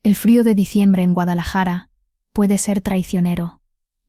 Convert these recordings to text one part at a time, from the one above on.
El frío de diciembre en Guadalajara puede ser traicionero.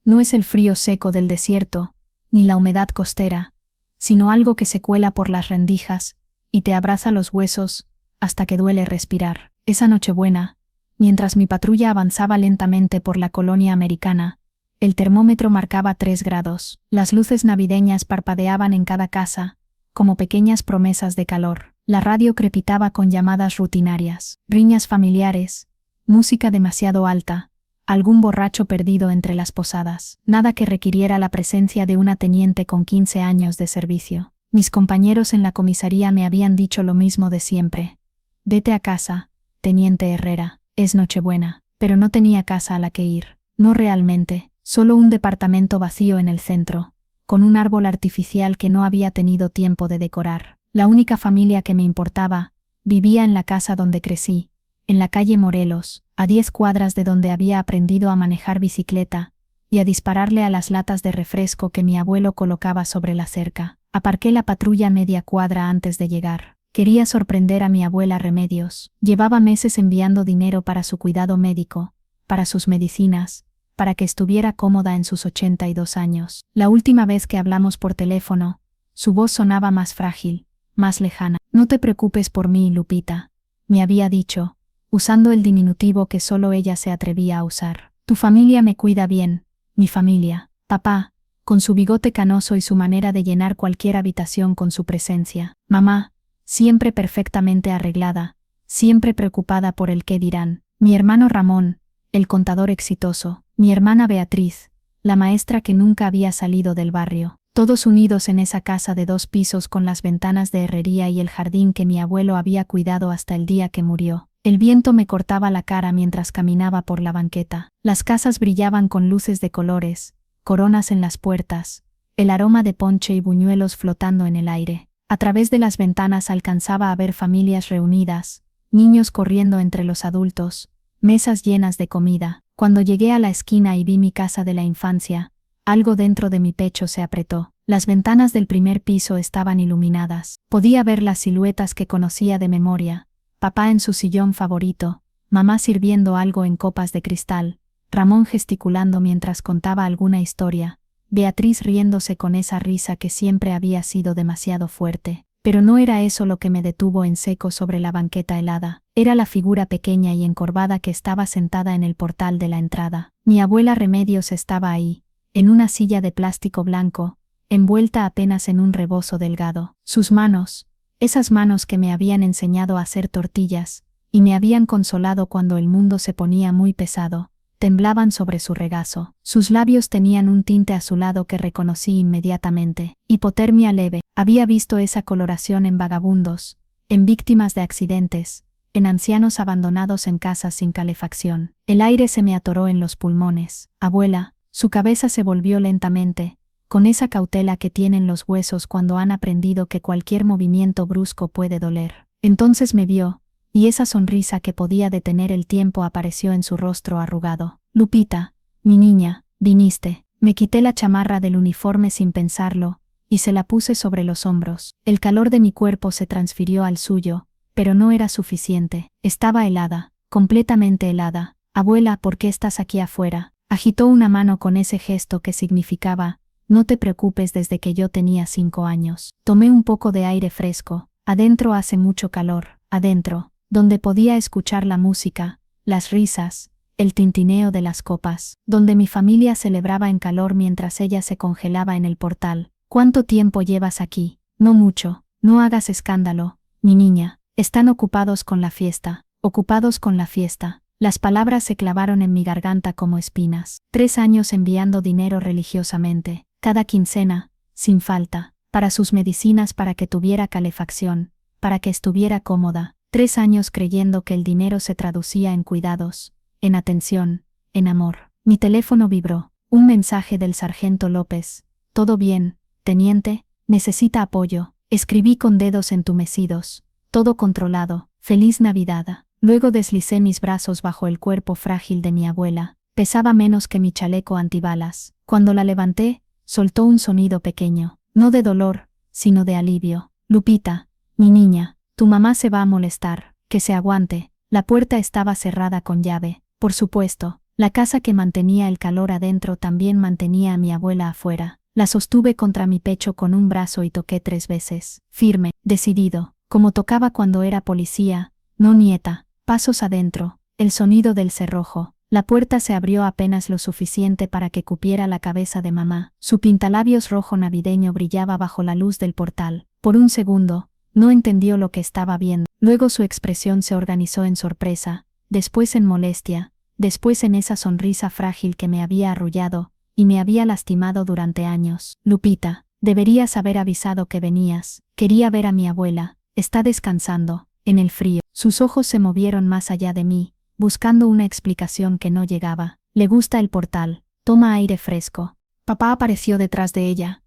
No es el frío seco del desierto, ni la humedad costera, sino algo que se cuela por las rendijas y te abraza los huesos hasta que duele respirar. Esa Nochebuena, mientras mi patrulla avanzaba lentamente por la colonia americana, el termómetro marcaba 3 grados. Las luces navideñas parpadeaban en cada casa, como pequeñas promesas de calor. La radio crepitaba con llamadas rutinarias, riñas familiares, música demasiado alta, algún borracho perdido entre las posadas. Nada que requiriera la presencia de una teniente con 15 años de servicio. Mis compañeros en la comisaría me habían dicho lo mismo de siempre. Vete a casa, teniente Herrera, es Nochebuena. Pero no tenía casa a la que ir. No realmente, solo un departamento vacío en el centro, con un árbol artificial que no había tenido tiempo de decorar. La única familia que me importaba vivía en la casa donde crecí, en la calle Morelos, a 10 cuadras de donde había aprendido a manejar bicicleta y a dispararle a las latas de refresco que mi abuelo colocaba sobre la cerca. Aparqué la patrulla media cuadra antes de llegar. Quería sorprender a mi abuela Remedios. Llevaba meses enviando dinero para su cuidado médico, para sus medicinas, para que estuviera cómoda en sus 82 años. La última vez que hablamos por teléfono, su voz sonaba más frágil, más lejana. No te preocupes por mí, Lupita, me había dicho, usando el diminutivo que solo ella se atrevía a usar. Tu familia me cuida bien, mi familia. Papá, con su bigote canoso y su manera de llenar cualquier habitación con su presencia. Mamá, siempre perfectamente arreglada, siempre preocupada por el qué dirán. Mi hermano Ramón, el contador exitoso. Mi hermana Beatriz, la maestra que nunca había salido del barrio. Todos unidos en esa casa de 2 pisos con las ventanas de herrería y el jardín que mi abuelo había cuidado hasta el día que murió. El viento me cortaba la cara mientras caminaba por la banqueta. Las casas brillaban con luces de colores, coronas en las puertas, el aroma de ponche y buñuelos flotando en el aire. A través de las ventanas alcanzaba a ver familias reunidas, niños corriendo entre los adultos, mesas llenas de comida. Cuando llegué a la esquina y vi mi casa de la infancia, algo dentro de mi pecho se apretó. Las ventanas del primer piso estaban iluminadas. Podía ver las siluetas que conocía de memoria. Papá en su sillón favorito, mamá sirviendo algo en copas de cristal, Ramón gesticulando mientras contaba alguna historia, Beatriz riéndose con esa risa que siempre había sido demasiado fuerte. Pero no era eso lo que me detuvo en seco sobre la banqueta helada. Era la figura pequeña y encorvada que estaba sentada en el portal de la entrada. Mi abuela Remedios estaba ahí, en una silla de plástico blanco, envuelta apenas en un rebozo delgado. Sus manos, esas manos que me habían enseñado a hacer tortillas, y me habían consolado cuando el mundo se ponía muy pesado, temblaban sobre su regazo. Sus labios tenían un tinte azulado que reconocí inmediatamente. Hipotermia leve. Había visto esa coloración en vagabundos, en víctimas de accidentes, en ancianos abandonados en casas sin calefacción. El aire se me atoró en los pulmones. Abuela, su cabeza se volvió lentamente, con esa cautela que tienen los huesos cuando han aprendido que cualquier movimiento brusco puede doler. Entonces me vio, y esa sonrisa que podía detener el tiempo apareció en su rostro arrugado. Lupita, mi niña, viniste. Me quité la chamarra del uniforme sin pensarlo, y se la puse sobre los hombros. El calor de mi cuerpo se transfirió al suyo, pero no era suficiente. Estaba helada, completamente helada. Abuela, ¿por qué estás aquí afuera? Agitó una mano con ese gesto que significaba, no te preocupes desde que yo tenía 5 años. Tomé un poco de aire fresco. Adentro hace mucho calor. Adentro, donde podía escuchar la música, las risas, el tintineo de las copas, donde mi familia celebraba en calor mientras ella se congelaba en el portal. ¿Cuánto tiempo llevas aquí? No mucho. No hagas escándalo, mi niña. Están ocupados con la fiesta. Ocupados con la fiesta. Las palabras se clavaron en mi garganta como espinas. 3 años enviando dinero religiosamente, cada quincena, sin falta, para sus medicinas, para que tuviera calefacción, para que estuviera cómoda. 3 años creyendo que el dinero se traducía en cuidados, en atención, en amor. Mi teléfono vibró. Un mensaje del sargento López. ¿Todo bien, teniente? Necesita apoyo. Escribí con dedos entumecidos. Todo controlado. Feliz Navidad. Luego deslicé mis brazos bajo el cuerpo frágil de mi abuela. Pesaba menos que mi chaleco antibalas. Cuando la levanté, soltó un sonido pequeño. No de dolor, sino de alivio. Lupita, mi niña, tu mamá se va a molestar. Que se aguante. La puerta estaba cerrada con llave. Por supuesto, la casa que mantenía el calor adentro también mantenía a mi abuela afuera. La sostuve contra mi pecho con un brazo y toqué 3 veces. Firme, decidido, como tocaba cuando era policía. No, nieta. Pasos adentro. El sonido del cerrojo. La puerta se abrió apenas lo suficiente para que cupiera la cabeza de mamá. Su pintalabios rojo navideño brillaba bajo la luz del portal. Por un segundo, no entendió lo que estaba viendo. Luego su expresión se organizó en sorpresa, después en molestia, después en esa sonrisa frágil que me había arrullado y me había lastimado durante años. Lupita, deberías haber avisado que venías. Quería ver a mi abuela. Está descansando, en el frío. Sus ojos se movieron más allá de mí, buscando una explicación que no llegaba. Le gusta el portal. Toma aire fresco. Papá apareció detrás de ella,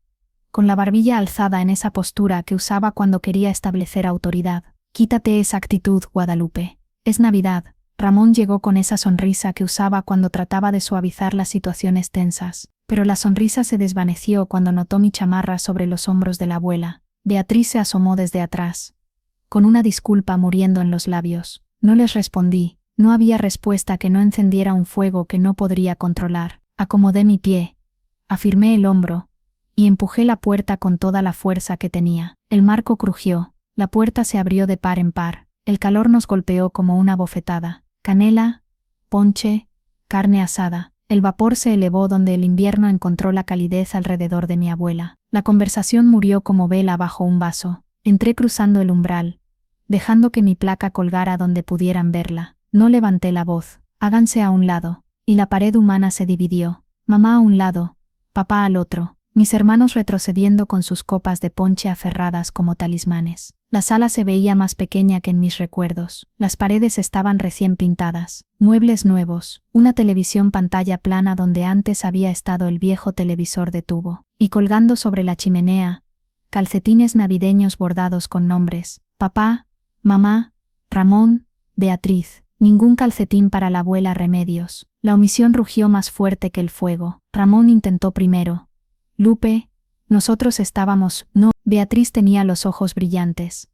con la barbilla alzada en esa postura que usaba cuando quería establecer autoridad. Quítate esa actitud, Guadalupe. Es Navidad. Ramón llegó con esa sonrisa que usaba cuando trataba de suavizar las situaciones tensas, pero la sonrisa se desvaneció cuando notó mi chamarra sobre los hombros de la abuela. Beatriz se asomó desde atrás, con una disculpa muriendo en los labios. No les respondí. No había respuesta que no encendiera un fuego que no podría controlar. Acomodé mi pie, afirmé el hombro, y empujé la puerta con toda la fuerza que tenía. El marco crujió, la puerta se abrió de par en par, el calor nos golpeó como una bofetada. Canela, ponche, carne asada. El vapor se elevó donde el invierno encontró la calidez alrededor de mi abuela. La conversación murió como vela bajo un vaso. Entré cruzando el umbral, dejando que mi placa colgara donde pudieran verla. No levanté la voz. Háganse a un lado. Y la pared humana se dividió. Mamá a un lado, papá al otro. Mis hermanos retrocediendo con sus copas de ponche aferradas como talismanes. La sala se veía más pequeña que en mis recuerdos. Las paredes estaban recién pintadas. Muebles nuevos. Una televisión pantalla plana donde antes había estado el viejo televisor de tubo. Y colgando sobre la chimenea, calcetines navideños bordados con nombres. Papá, mamá, Ramón, Beatriz. Ningún calcetín para la abuela Remedios. La omisión rugió más fuerte que el fuego. Ramón intentó primero. Lupe, nosotros estábamos. No. Beatriz tenía los ojos brillantes.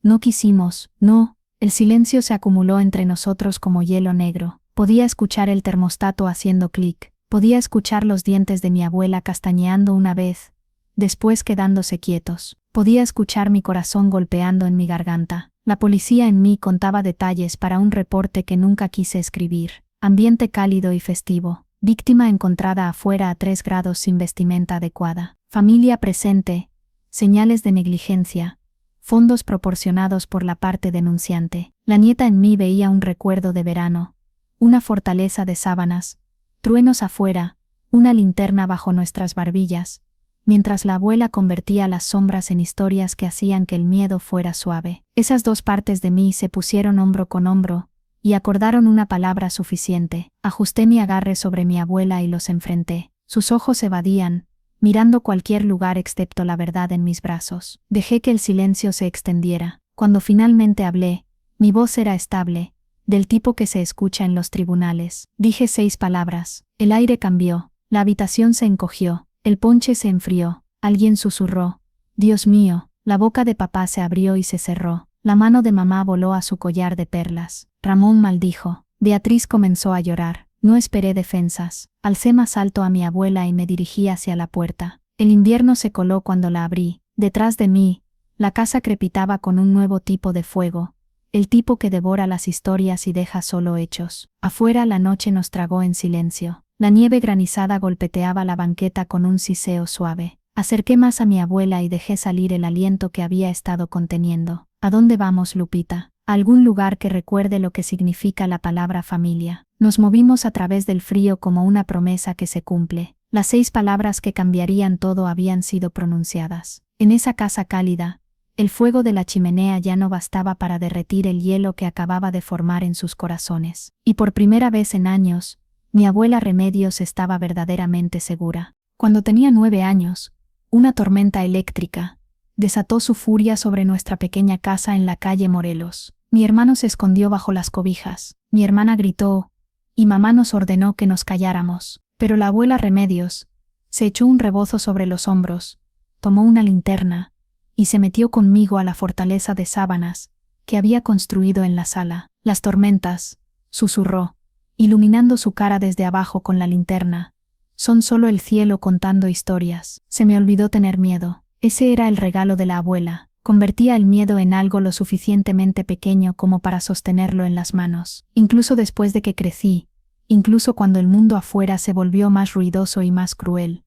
No quisimos. No. El silencio se acumuló entre nosotros como hielo negro. Podía escuchar el termostato haciendo clic. Podía escuchar los dientes de mi abuela castañeando una vez, después quedándose quietos. Podía escuchar mi corazón golpeando en mi garganta. La policía en mí contaba detalles para un reporte que nunca quise escribir. Ambiente cálido y festivo. Víctima encontrada afuera a 3 grados sin vestimenta adecuada. Familia presente. Señales de negligencia. Fondos proporcionados por la parte denunciante. La nieta en mí veía un recuerdo de verano. Una fortaleza de sábanas. Truenos afuera. Una linterna bajo nuestras barbillas, mientras la abuela convertía las sombras en historias que hacían que el miedo fuera suave. Esas 2 partes de mí se pusieron hombro con hombro, y acordaron una palabra suficiente. Ajusté mi agarre sobre mi abuela y los enfrenté. Sus ojos evadían, mirando cualquier lugar excepto la verdad en mis brazos. Dejé que el silencio se extendiera. Cuando finalmente hablé, mi voz era estable, del tipo que se escucha en los tribunales. Dije 6 palabras. El aire cambió, la habitación se encogió. El ponche se enfrió. Alguien susurró. Dios mío. La boca de papá se abrió y se cerró. La mano de mamá voló a su collar de perlas. Ramón maldijo. Beatriz comenzó a llorar. No esperé defensas. Alcé más alto a mi abuela y me dirigí hacia la puerta. El invierno se coló cuando la abrí. Detrás de mí, la casa crepitaba con un nuevo tipo de fuego. El tipo que devora las historias y deja solo hechos. Afuera la noche nos tragó en silencio. La nieve granizada golpeteaba la banqueta con un siseo suave. Acerqué más a mi abuela y dejé salir el aliento que había estado conteniendo. ¿A dónde vamos, Lupita? A algún lugar que recuerde lo que significa la palabra familia. Nos movimos a través del frío como una promesa que se cumple. Las 6 palabras que cambiarían todo habían sido pronunciadas. En esa casa cálida, el fuego de la chimenea ya no bastaba para derretir el hielo que acababa de formar en sus corazones. Y por primera vez en años, mi abuela Remedios estaba verdaderamente segura. Cuando tenía 9 años, una tormenta eléctrica desató su furia sobre nuestra pequeña casa en la calle Morelos. Mi hermano se escondió bajo las cobijas. Mi hermana gritó, y mamá nos ordenó que nos calláramos. Pero la abuela Remedios se echó un rebozo sobre los hombros, tomó una linterna y se metió conmigo a la fortaleza de sábanas que había construido en la sala. Las tormentas, susurró, iluminando su cara desde abajo con la linterna. Son solo el cielo contando historias. Se me olvidó tener miedo. Ese era el regalo de la abuela. Convertía el miedo en algo lo suficientemente pequeño como para sostenerlo en las manos. Incluso después de que crecí, incluso cuando el mundo afuera se volvió más ruidoso y más cruel,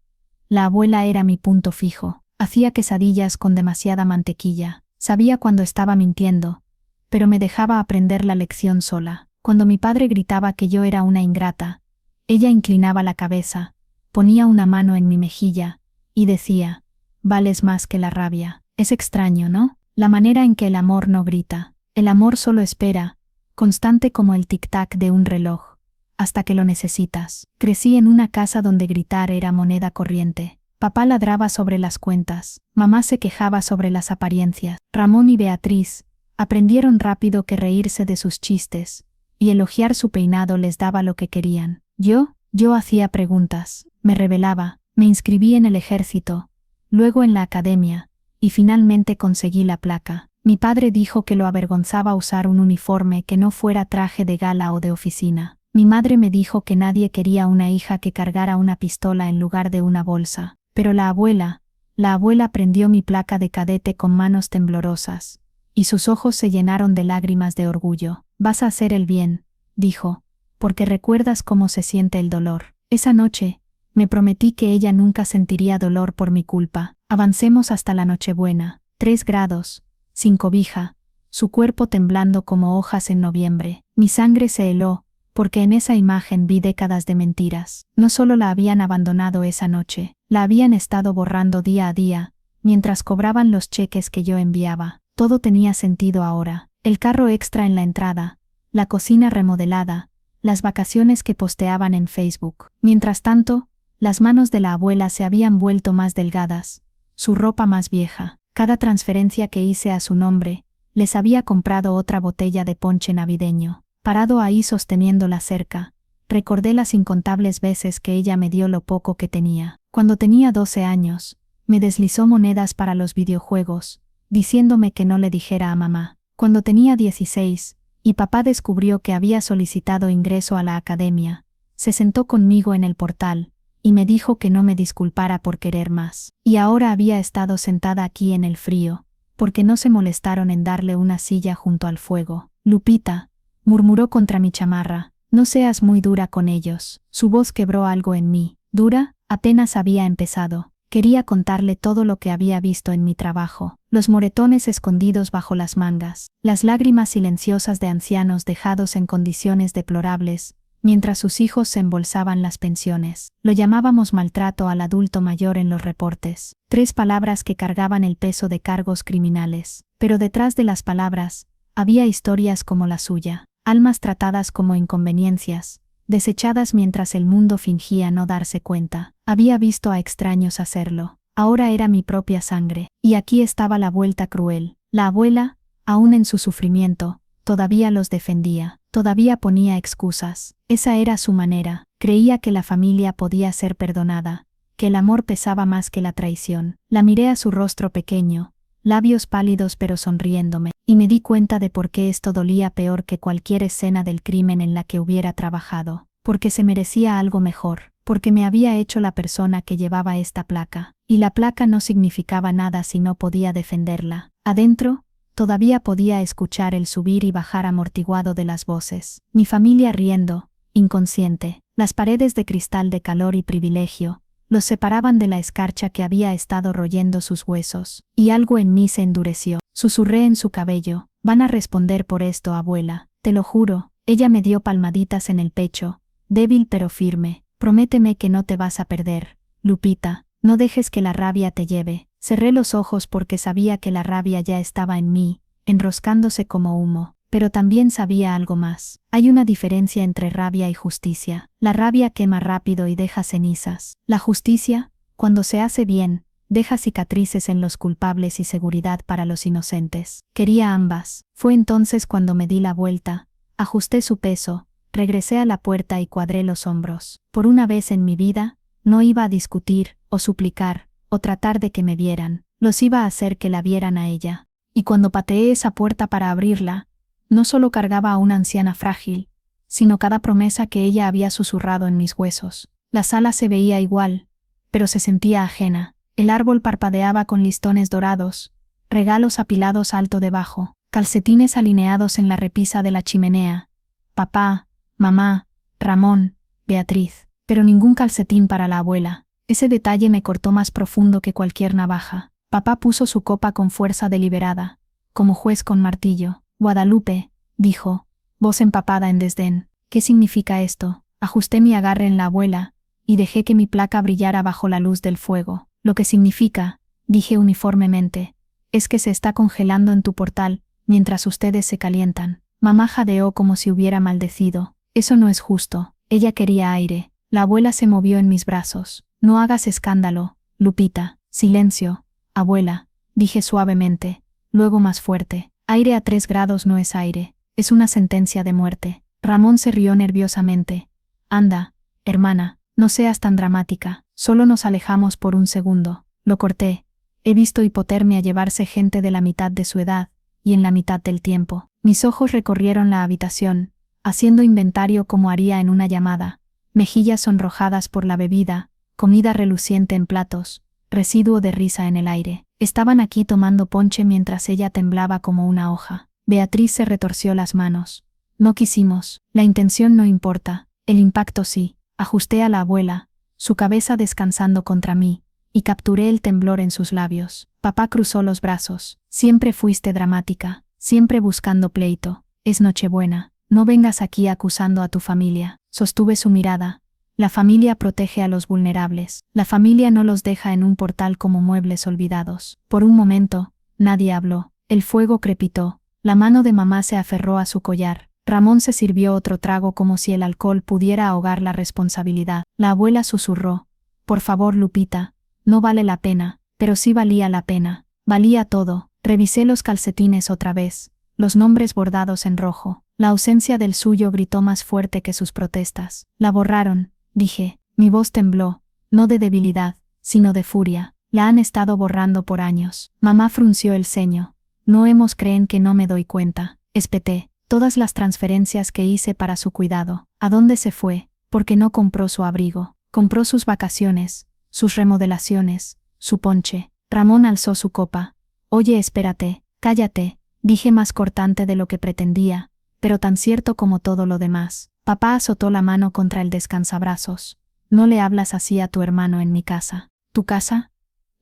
la abuela era mi punto fijo. Hacía quesadillas con demasiada mantequilla. Sabía cuando estaba mintiendo, pero me dejaba aprender la lección sola. Cuando mi padre gritaba que yo era una ingrata, ella inclinaba la cabeza, ponía una mano en mi mejilla y decía: «Vales más que la rabia». Es extraño, ¿no? La manera en que el amor no grita. El amor solo espera, constante como el tic-tac de un reloj, hasta que lo necesitas. Crecí en una casa donde gritar era moneda corriente. Papá ladraba sobre las cuentas, mamá se quejaba sobre las apariencias. Ramón y Beatriz aprendieron rápido que reírse de sus chistes y elogiar su peinado les daba lo que querían. Yo hacía preguntas, me rebelaba, me inscribí en el ejército, luego en la academia, y finalmente conseguí la placa. Mi padre dijo que lo avergonzaba usar un uniforme que no fuera traje de gala o de oficina. Mi madre me dijo que nadie quería una hija que cargara una pistola en lugar de una bolsa. Pero la abuela prendió mi placa de cadete con manos temblorosas, y sus ojos se llenaron de lágrimas de orgullo. «Vas a hacer el bien», dijo, «porque recuerdas cómo se siente el dolor». Esa noche, me prometí que ella nunca sentiría dolor por mi culpa. Avancemos hasta la Nochebuena. 3 grados, sin cobija, su cuerpo temblando como hojas en noviembre. Mi sangre se heló, porque en esa imagen vi décadas de mentiras. No solo la habían abandonado esa noche, la habían estado borrando día a día, mientras cobraban los cheques que yo enviaba. Todo tenía sentido ahora. El carro extra en la entrada, la cocina remodelada, las vacaciones que posteaban en Facebook. Mientras tanto, las manos de la abuela se habían vuelto más delgadas, su ropa más vieja. Cada transferencia que hice a su nombre, les había comprado otra botella de ponche navideño. Parado ahí sosteniendo la cerca, recordé las incontables veces que ella me dio lo poco que tenía. Cuando tenía 12 años, me deslizó monedas para los videojuegos, diciéndome que no le dijera a mamá. Cuando tenía 16, y papá descubrió que había solicitado ingreso a la academia, se sentó conmigo en el portal, y me dijo que no me disculpara por querer más. Y ahora había estado sentada aquí en el frío, porque no se molestaron en darle una silla junto al fuego. «Lupita», murmuró contra mi chamarra, «no seas muy dura con ellos». Su voz quebró algo en mí. ¿Dura? Apenas había empezado. Quería contarle todo lo que había visto en mi trabajo, los moretones escondidos bajo las mangas, las lágrimas silenciosas de ancianos dejados en condiciones deplorables, mientras sus hijos se embolsaban las pensiones. Lo llamábamos maltrato al adulto mayor en los reportes. 3 palabras que cargaban el peso de cargos criminales. Pero detrás de las palabras, había historias como la suya. Almas tratadas como inconveniencias, desechadas mientras el mundo fingía no darse cuenta. Había visto a extraños hacerlo. Ahora era mi propia sangre. Y aquí estaba la vuelta cruel. La abuela, aún en su sufrimiento, todavía los defendía, todavía ponía excusas. Esa era su manera. Creía que la familia podía ser perdonada, que el amor pesaba más que la traición. La miré a su rostro pequeño, labios pálidos pero sonriéndome, y me di cuenta de por qué esto dolía peor que cualquier escena del crimen en la que hubiera trabajado. Porque se merecía algo mejor, porque me había hecho la persona que llevaba esta placa, y la placa no significaba nada si no podía defenderla. Adentro, todavía podía escuchar el subir y bajar amortiguado de las voces. Mi familia riendo, inconsciente, las paredes de cristal de calor y privilegio, los separaban de la escarcha que había estado royendo sus huesos, y algo en mí se endureció. Susurré en su cabello, «Van a responder por esto, abuela, te lo juro». Ella me dio palmaditas en el pecho, débil pero firme. «Prométeme que no te vas a perder, Lupita, no dejes que la rabia te lleve». Cerré los ojos porque sabía que la rabia ya estaba en mí, enroscándose como humo. Pero también sabía algo más. Hay una diferencia entre rabia y justicia. La rabia quema rápido y deja cenizas. La justicia, cuando se hace bien, deja cicatrices en los culpables y seguridad para los inocentes. Quería ambas. Fue entonces cuando me di la vuelta, ajusté su peso, regresé a la puerta y cuadré los hombros. Por una vez en mi vida, no iba a discutir, o suplicar, o tratar de que me vieran. Los iba a hacer que la vieran a ella. Y cuando pateé esa puerta para abrirla, No solo cargaba a una anciana frágil, sino cada promesa que ella había susurrado en mis huesos. La sala se veía igual, pero se sentía ajena. El árbol parpadeaba con listones dorados, regalos apilados alto debajo, calcetines alineados en la repisa de la chimenea. Papá, mamá, Ramón, Beatriz, pero ningún calcetín para la abuela. Ese detalle me cortó más profundo que cualquier navaja. Papá puso su copa con fuerza deliberada, como juez con martillo. Guadalupe, dijo, voz empapada en desdén. ¿Qué significa esto? Ajusté mi agarre en la abuela, y dejé que mi placa brillara bajo la luz del fuego. Lo que significa, dije uniformemente, es que se está congelando en tu portal, mientras ustedes se calientan. Mamá jadeó como si hubiera maldecido. Eso no es justo. Ella quería aire. La abuela se movió en mis brazos. No hagas escándalo, Lupita. Silencio, abuela, dije suavemente, luego más fuerte. Aire a 3 grados no es aire, es una sentencia de muerte. Ramón se rió nerviosamente. Anda, hermana, no seas tan dramática. Solo nos alejamos por un segundo. Lo corté. He visto hipotermia llevarse gente de la mitad de su edad, y en la mitad del tiempo. Mis ojos recorrieron la habitación, haciendo inventario como haría en una llamada. Mejillas sonrojadas por la bebida, comida reluciente en platos, residuo de risa en el aire. Estaban aquí tomando ponche mientras ella temblaba como una hoja. Beatriz se retorció las manos. No quisimos. La intención no importa. El impacto sí. Ajusté a la abuela, su cabeza descansando contra mí, y capturé el temblor en sus labios. Papá cruzó los brazos. Siempre fuiste dramática, siempre buscando pleito. Es Nochebuena. No vengas aquí acusando a tu familia. Sostuve su mirada. La familia protege a los vulnerables. La familia no los deja en un portal como muebles olvidados. Por un momento, nadie habló. El fuego crepitó. La mano de mamá se aferró a su collar. Ramón se sirvió otro trago como si el alcohol pudiera ahogar la responsabilidad. La abuela susurró. Por favor, Lupita, no vale la pena, pero sí valía la pena. Valía todo. Revisé los calcetines otra vez. Los nombres bordados en rojo. La ausencia del suyo gritó más fuerte que sus protestas. La borraron, dije. Mi voz tembló, no de debilidad, sino de furia. La han estado borrando por años. Mamá frunció el ceño. No hemos creen que no me doy cuenta. Espeté. Todas las transferencias que hice para su cuidado. ¿A dónde se fue? Porque no compró su abrigo. Compró sus vacaciones, sus remodelaciones, su ponche. Ramón alzó su copa. Oye, espérate, cállate, dije más cortante de lo que pretendía, pero tan cierto como todo lo demás. Papá azotó la mano contra el descansabrazos. No le hablas así a tu hermano en mi casa. ¿Tu casa?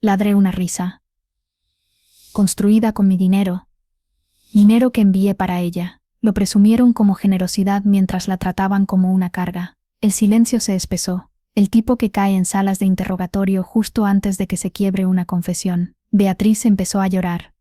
Ladré una risa. Construida con mi dinero. Dinero que envié para ella. Lo presumieron como generosidad mientras la trataban como una carga. El silencio se espesó. El tipo que cae en salas de interrogatorio justo antes de que se quiebre una confesión. Beatriz empezó a llorar.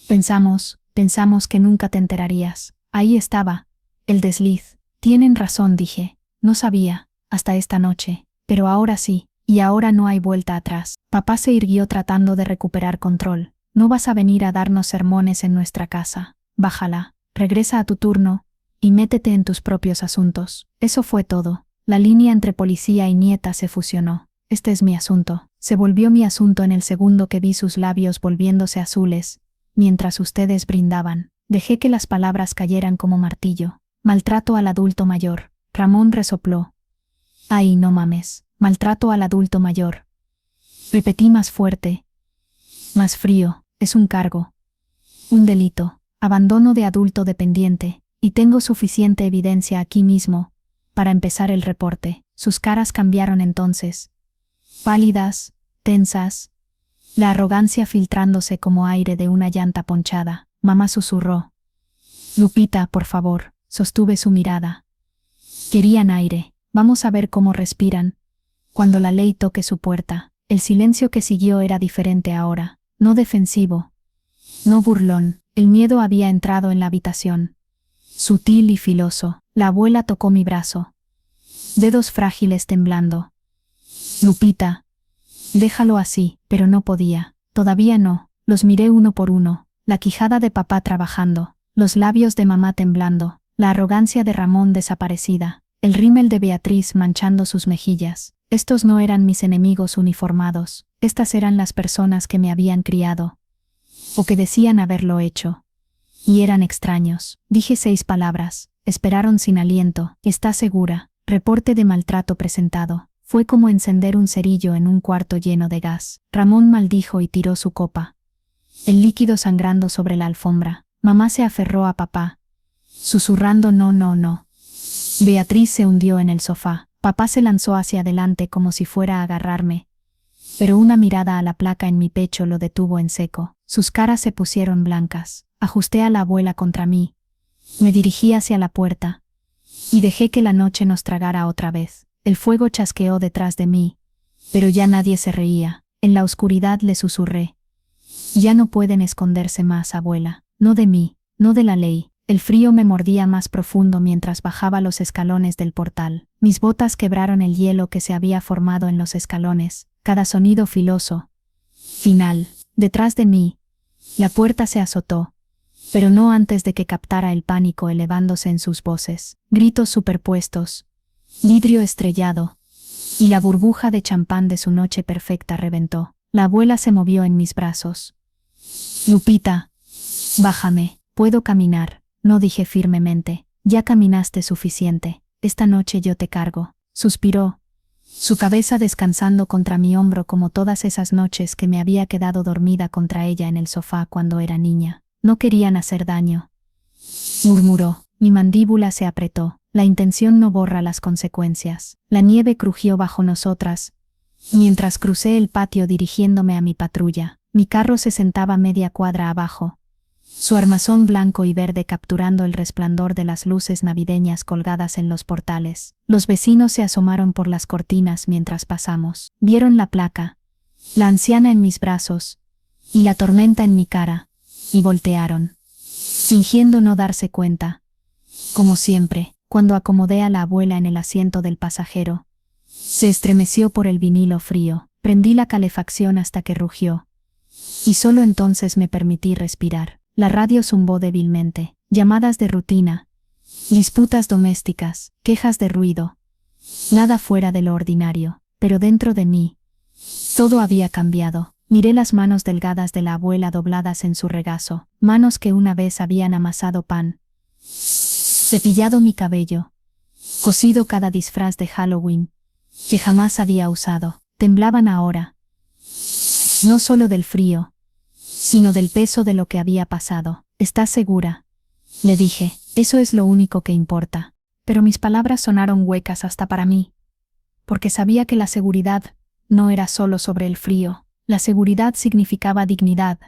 Pensamos que nunca te enterarías. Ahí estaba. El desliz. Tienen razón, dije. No sabía, hasta esta noche. Pero ahora sí, y ahora no hay vuelta atrás. Papá se irguió tratando de recuperar control. No vas a venir a darnos sermones en nuestra casa. Bájala. Regresa a tu turno, y métete en tus propios asuntos. Eso fue todo. La línea entre policía y nieta se fusionó. Este es mi asunto. Se volvió mi asunto en el segundo que vi sus labios volviéndose azules, mientras ustedes brindaban. Dejé que las palabras cayeran como martillo. Maltrato al adulto mayor. Ramón resopló. Ay, no mames. Maltrato al adulto mayor. Repetí más fuerte. Más frío. Es un cargo. Un delito. Abandono de adulto dependiente, y tengo suficiente evidencia aquí mismo, para empezar el reporte. Sus caras cambiaron entonces. Pálidas, tensas, la arrogancia filtrándose como aire de una llanta ponchada. Mamá susurró. Lupita, por favor, sostuve su mirada. Querían aire. Vamos a ver cómo respiran. Cuando la ley toque su puerta, el silencio que siguió era diferente ahora, no defensivo, no burlón. El miedo había entrado en la habitación. Sutil y filoso, la abuela tocó mi brazo. Dedos frágiles temblando. Lupita. Déjalo así, pero no podía. Todavía no. Los miré uno por uno. La quijada de papá trabajando, los labios de mamá temblando, la arrogancia de Ramón desaparecida, el rímel de Beatriz manchando sus mejillas. Estos no eran mis enemigos uniformados. Estas eran las personas que me habían criado. O que decían haberlo hecho. Y eran extraños. Dije 6 palabras. Esperaron sin aliento. ¿Estás segura? Reporte de maltrato presentado. Fue como encender un cerillo en un cuarto lleno de gas. Ramón maldijo y tiró su copa. El líquido sangrando sobre la alfombra. Mamá se aferró a papá, susurrando no, no, no. Beatriz se hundió en el sofá. Papá se lanzó hacia adelante como si fuera a agarrarme, pero una mirada a la placa en mi pecho lo detuvo en seco. Sus caras se pusieron blancas. Ajusté a la abuela contra mí. Me dirigí hacia la puerta y dejé que la noche nos tragara otra vez. El fuego chasqueó detrás de mí, pero ya nadie se reía. En la oscuridad le susurré. Ya no pueden esconderse más, abuela. No de mí, no de la ley. El frío me mordía más profundo mientras bajaba los escalones del portal. Mis botas quebraron el hielo que se había formado en los escalones. Cada sonido filoso. Final. Detrás de mí, la puerta se azotó, pero no antes de que captara el pánico elevándose en sus voces. Gritos superpuestos, vidrio estrellado, y la burbuja de champán de su noche perfecta reventó. La abuela se movió en mis brazos. Lupita, bájame, puedo caminar. No, dije firmemente. Ya caminaste suficiente. Esta noche yo te cargo. Suspiró, su cabeza descansando contra mi hombro como todas esas noches que me había quedado dormida contra ella en el sofá cuando era niña. No querían hacer daño, murmuró. Mi mandíbula se apretó. La intención no borra las consecuencias. La nieve crujió bajo nosotras mientras crucé el patio dirigiéndome a mi patrulla. Mi carro se sentaba media cuadra abajo, su armazón blanco y verde capturando el resplandor de las luces navideñas colgadas en los portales. Los vecinos se asomaron por las cortinas mientras pasamos. Vieron la placa, la anciana en mis brazos y la tormenta en mi cara, y voltearon, fingiendo no darse cuenta. Como siempre, cuando acomodé a la abuela en el asiento del pasajero, se estremeció por el vinilo frío. Prendí la calefacción hasta que rugió, y solo entonces me permití respirar. La radio zumbó débilmente. Llamadas de rutina, disputas domésticas, quejas de ruido. Nada fuera de lo ordinario, pero dentro de mí, todo había cambiado. Miré las manos delgadas de la abuela dobladas en su regazo, manos que una vez habían amasado pan, cepillado mi cabello, cosido cada disfraz de Halloween que jamás había usado. Temblaban ahora, no solo del frío, sino del peso de lo que había pasado. ¿Estás segura?, le dije. Eso es lo único que importa. Pero mis palabras sonaron huecas hasta para mí, porque sabía que la seguridad no era solo sobre el frío. La seguridad significaba dignidad,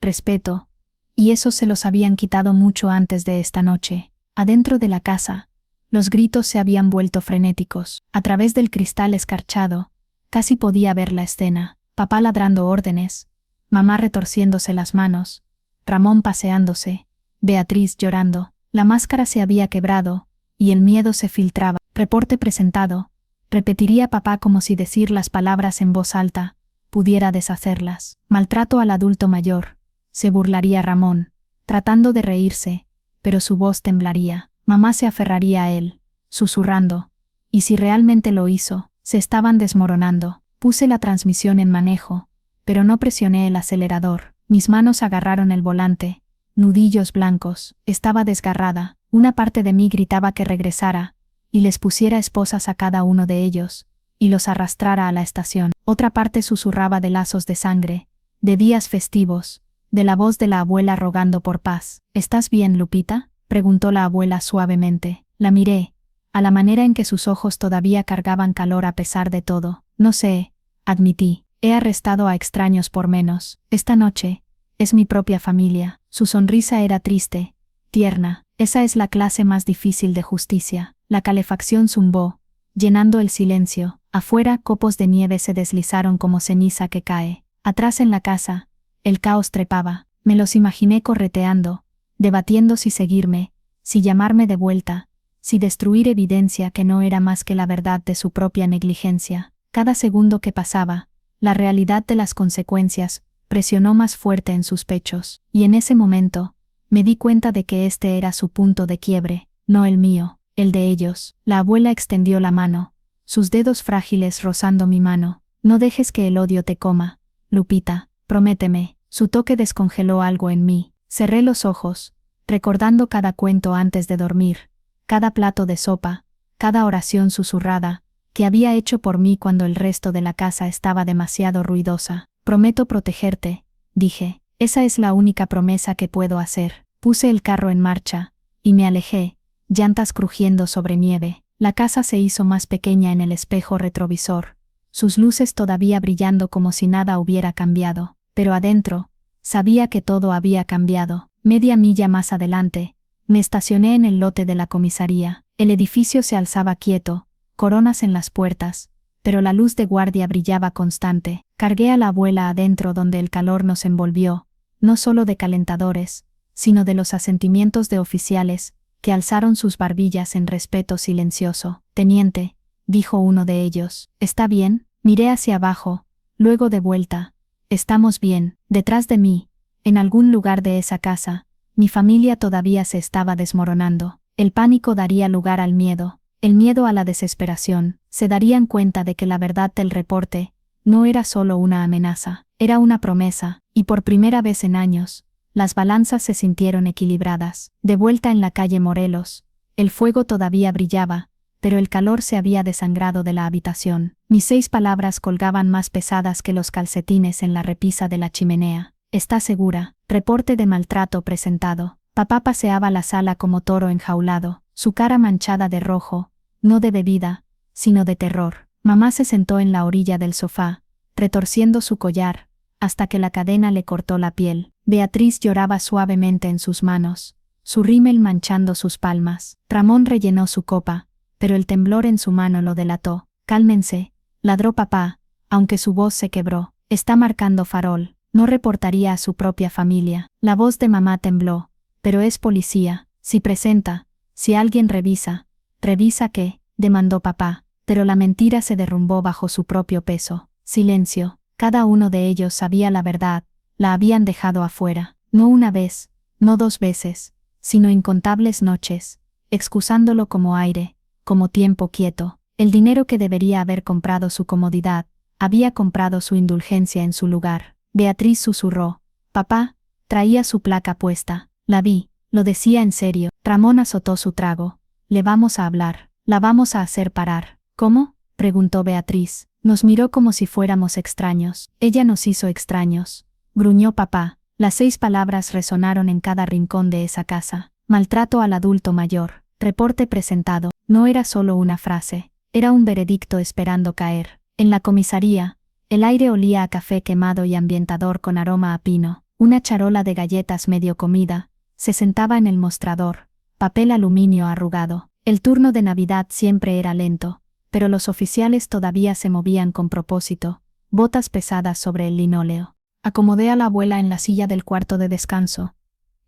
respeto, y eso se los habían quitado mucho antes de esta noche. Adentro de la casa, los gritos se habían vuelto frenéticos. A través del cristal escarchado, casi podía ver la escena. Papá ladrando órdenes, mamá retorciéndose las manos, Ramón paseándose, Beatriz llorando. La máscara se había quebrado, y el miedo se filtraba. Reporte presentado. Repetiría papá como si decir las palabras en voz alta pudiera deshacerlas. Maltrato al adulto mayor. Se burlaría Ramón, tratando de reírse, pero su voz temblaría. Mamá se aferraría a él, susurrando, y si realmente lo hizo, se estaban desmoronando. Puse la transmisión en manejo, pero no presioné el acelerador. Mis manos agarraron el volante, nudillos blancos. Estaba desgarrada. Una parte de mí gritaba que regresara, y les pusiera esposas a cada uno de ellos, y los arrastrara a la estación. Otra parte susurraba de lazos de sangre, de días festivos, de la voz de la abuela rogando por paz. ¿Estás bien, Lupita?, preguntó la abuela suavemente. La miré, a la manera en que sus ojos todavía cargaban calor a pesar de todo. No sé, admití. He arrestado a extraños por menos. Esta noche, es mi propia familia. Su sonrisa era triste, tierna. Esa es la clase más difícil de justicia. La calefacción zumbó, llenando el silencio. Afuera, copos de nieve se deslizaron como ceniza que cae. Atrás en la casa, el caos trepaba. Me los imaginé correteando, debatiendo si seguirme, si llamarme de vuelta, si destruir evidencia que no era más que la verdad de su propia negligencia. Cada segundo que pasaba, la realidad de las consecuencias presionó más fuerte en sus pechos, y en ese momento, me di cuenta de que este era su punto de quiebre, no el mío, el de ellos. La abuela extendió la mano, sus dedos frágiles rozando mi mano. No dejes que el odio te coma, Lupita, prométeme. Su toque descongeló algo en mí. Cerré los ojos, recordando cada cuento antes de dormir, cada plato de sopa, cada oración susurrada, que había hecho por mí cuando el resto de la casa estaba demasiado ruidosa. Prometo protegerte, dije. Esa es la única promesa que puedo hacer. Puse el carro en marcha, y me alejé, llantas crujiendo sobre nieve. La casa se hizo más pequeña en el espejo retrovisor, sus luces todavía brillando como si nada hubiera cambiado. Pero adentro, sabía que todo había cambiado. Media milla más adelante, me estacioné en el lote de la comisaría. El edificio se alzaba quieto, coronas en las puertas, pero la luz de guardia brillaba constante. Cargué a la abuela adentro donde el calor nos envolvió, no solo de calentadores, sino de los asentimientos de oficiales, que alzaron sus barbillas en respeto silencioso. «Teniente», dijo uno de ellos, «¿está bien?». Miré hacia abajo, luego de vuelta. «Estamos bien». Detrás de mí, en algún lugar de esa casa, mi familia todavía se estaba desmoronando. El pánico daría lugar al miedo, el miedo a la desesperación. Se darían cuenta de que la verdad del reporte no era solo una amenaza, era una promesa, y por primera vez en años, las balanzas se sintieron equilibradas. De vuelta en la calle Morelos, el fuego todavía brillaba, pero el calor se había desangrado de la habitación. Mis 6 palabras colgaban más pesadas que los calcetines en la repisa de la chimenea. «¿Está segura?». Reporte de maltrato presentado. Papá paseaba la sala como toro enjaulado, su cara manchada de rojo, no de bebida, sino de terror. Mamá se sentó en la orilla del sofá, retorciendo su collar, hasta que la cadena le cortó la piel. Beatriz lloraba suavemente en sus manos, su rímel manchando sus palmas. Ramón rellenó su copa, pero el temblor en su mano lo delató. «Cálmense», ladró papá, aunque su voz se quebró. «Está marcando farol. No reportaría a su propia familia». La voz de mamá tembló. «Pero es policía. Si presenta, si alguien revisa». «¿Revisa qué?», demandó papá, pero la mentira se derrumbó bajo su propio peso. Silencio. Cada uno de ellos sabía la verdad, la habían dejado afuera. No una vez, no 2 veces, sino incontables noches, excusándolo como aire, como tiempo quieto. El dinero que debería haber comprado su comodidad, había comprado su indulgencia en su lugar. Beatriz susurró. «Papá», traía su placa puesta. La vi, lo decía en serio. Ramón azotó su trago. «Le vamos a hablar. La vamos a hacer parar». «¿Cómo?», preguntó Beatriz. Nos miró como si fuéramos extraños. «Ella nos hizo extraños», gruñó papá. Las 6 palabras resonaron en cada rincón de esa casa. «Maltrato al adulto mayor». Reporte presentado. No era solo una frase, era un veredicto esperando caer. En la comisaría, el aire olía a café quemado y ambientador con aroma a pino. Una charola de galletas medio comida se sentaba en el mostrador, papel aluminio arrugado. El turno de Navidad siempre era lento, pero los oficiales todavía se movían con propósito, botas pesadas sobre el linóleo. Acomodé a la abuela en la silla del cuarto de descanso,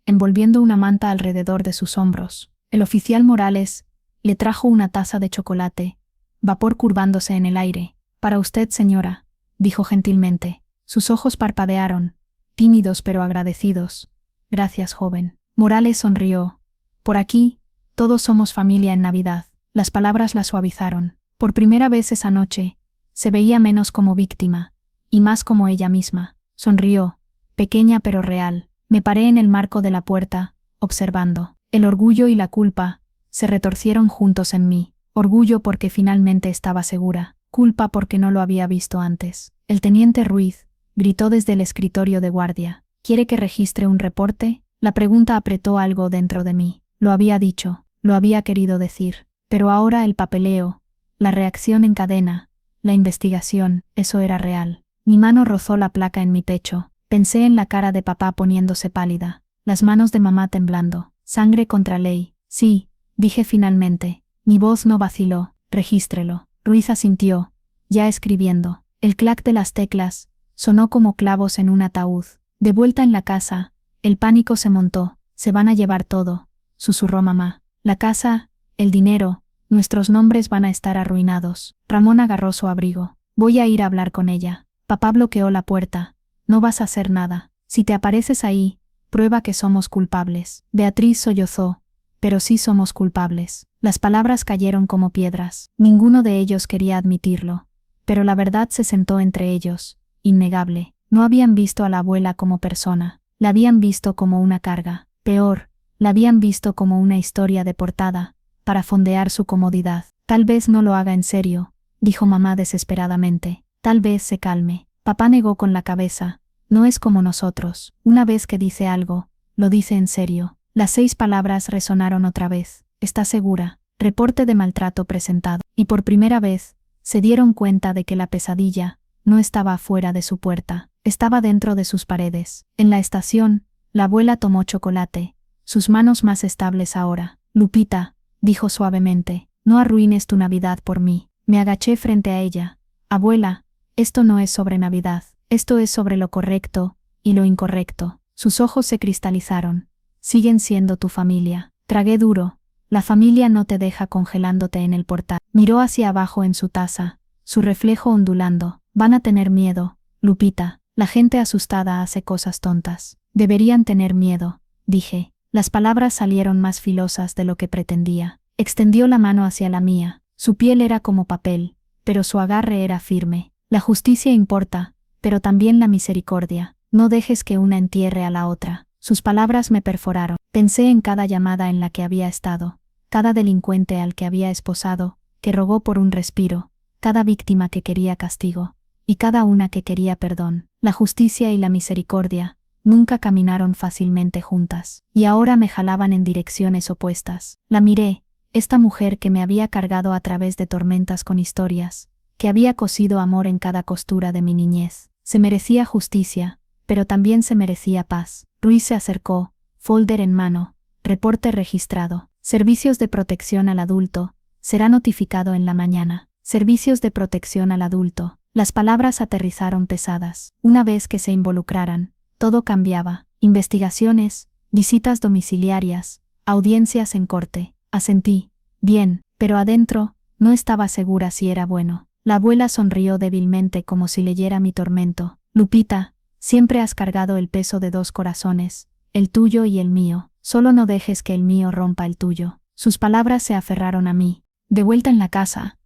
envolviendo una manta alrededor de sus hombros. El oficial Morales le trajo una taza de chocolate, vapor curvándose en el aire. «Para usted, señora», dijo gentilmente. Sus ojos parpadearon, tímidos pero agradecidos. «Gracias, joven». Morales sonrió. «Por aquí, todos somos familia en Navidad». Las palabras la suavizaron. Por primera vez esa noche, se veía menos como víctima, y más como ella misma. Sonrió, pequeña pero real. Me paré en el marco de la puerta, observando. El orgullo y la culpa se retorcieron juntos en mí. Orgullo porque finalmente estaba segura. Culpa porque no lo había visto antes. «El teniente Ruiz», gritó desde el escritorio de guardia. «¿Quiere que registre un reporte?». La pregunta apretó algo dentro de mí. Lo había dicho, lo había querido decir. Pero ahora el papeleo, la reacción en cadena, la investigación, eso era real. Mi mano rozó la placa en mi pecho. Pensé en la cara de papá poniéndose pálida, las manos de mamá temblando. Sangre contra ley. «Sí», dije finalmente. Mi voz no vaciló. «Regístrelo». Ruiz asintió, ya escribiendo. El clac de las teclas sonó como clavos en un ataúd. De vuelta en la casa, el pánico se montó. «Se van a llevar todo», susurró mamá. «La casa, el dinero, nuestros nombres van a estar arruinados». Ramón agarró su abrigo. «Voy a ir a hablar con ella». Papá bloqueó la puerta. «No vas a hacer nada. Si te apareces ahí, prueba que somos culpables». Beatriz sollozó. «Pero sí somos culpables». Las palabras cayeron como piedras. Ninguno de ellos quería admitirlo. Pero la verdad se sentó entre ellos, innegable. No habían visto a la abuela como persona. La habían visto como una carga. Peor, La habían visto como una historia de portada, para fondear su comodidad. Tal vez no lo haga en serio, dijo mamá desesperadamente. Tal vez se calme. Papá negó con la cabeza. No es como nosotros. Una vez que dice algo, lo dice en serio. Las 6 palabras resonaron otra vez. ¿Está segura? Reporte de maltrato presentado. Y por primera vez, se dieron cuenta de que la pesadilla no estaba afuera de su puerta. Estaba dentro de sus paredes. En la estación, la abuela tomó chocolate. Sus manos más estables ahora. Lupita, dijo suavemente, no arruines tu Navidad por mí. Me agaché frente a ella. Abuela, esto no es sobre Navidad. Esto es sobre lo correcto y lo incorrecto. Sus ojos se cristalizaron. Siguen siendo tu familia. Tragué duro. La familia no te deja congelándote en el portal. Miró hacia abajo en su taza, su reflejo ondulando. Van a tener miedo, Lupita. La gente asustada hace cosas tontas. Deberían tener miedo, dije. Las palabras salieron más filosas de lo que pretendía. Extendió la mano hacia la mía. Su piel era como papel, pero su agarre era firme. La justicia importa, pero también la misericordia. No dejes que una entierre a la otra. Sus palabras me perforaron. Pensé en cada llamada en la que había estado, cada delincuente al que había esposado, que rogó por un respiro, cada víctima que quería castigo, y cada una que quería perdón. La justicia y la misericordia nunca caminaron fácilmente juntas, y ahora me jalaban en direcciones opuestas. La miré, esta mujer que me había cargado a través de tormentas con historias, que había cosido amor en cada costura de mi niñez. Se merecía justicia, pero también se merecía paz. Ruiz se acercó, folder en mano, reporte registrado. Servicios de protección al adulto, será notificado en la mañana. Servicios de protección al adulto. Las palabras aterrizaron pesadas. Una vez que se involucraran, todo cambiaba. Investigaciones, visitas domiciliarias, audiencias en corte. Asentí. Bien, pero adentro, no estaba segura si era bueno. La abuela sonrió débilmente como si leyera mi tormento. Lupita, siempre has cargado el peso de 2 corazones, el tuyo y el mío. Solo no dejes que el mío rompa el tuyo. Sus palabras se aferraron a mí. De vuelta en la casa,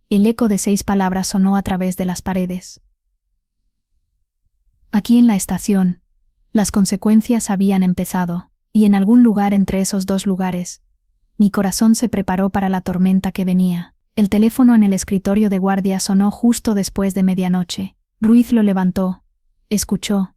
el eco de 6 palabras sonó a través de las paredes. Aquí en la estación, las consecuencias habían empezado, y en algún lugar entre esos 2 lugares, mi corazón se preparó para la tormenta que venía. El teléfono en el escritorio de guardia sonó justo después de medianoche. Ruiz lo levantó. Escuchó.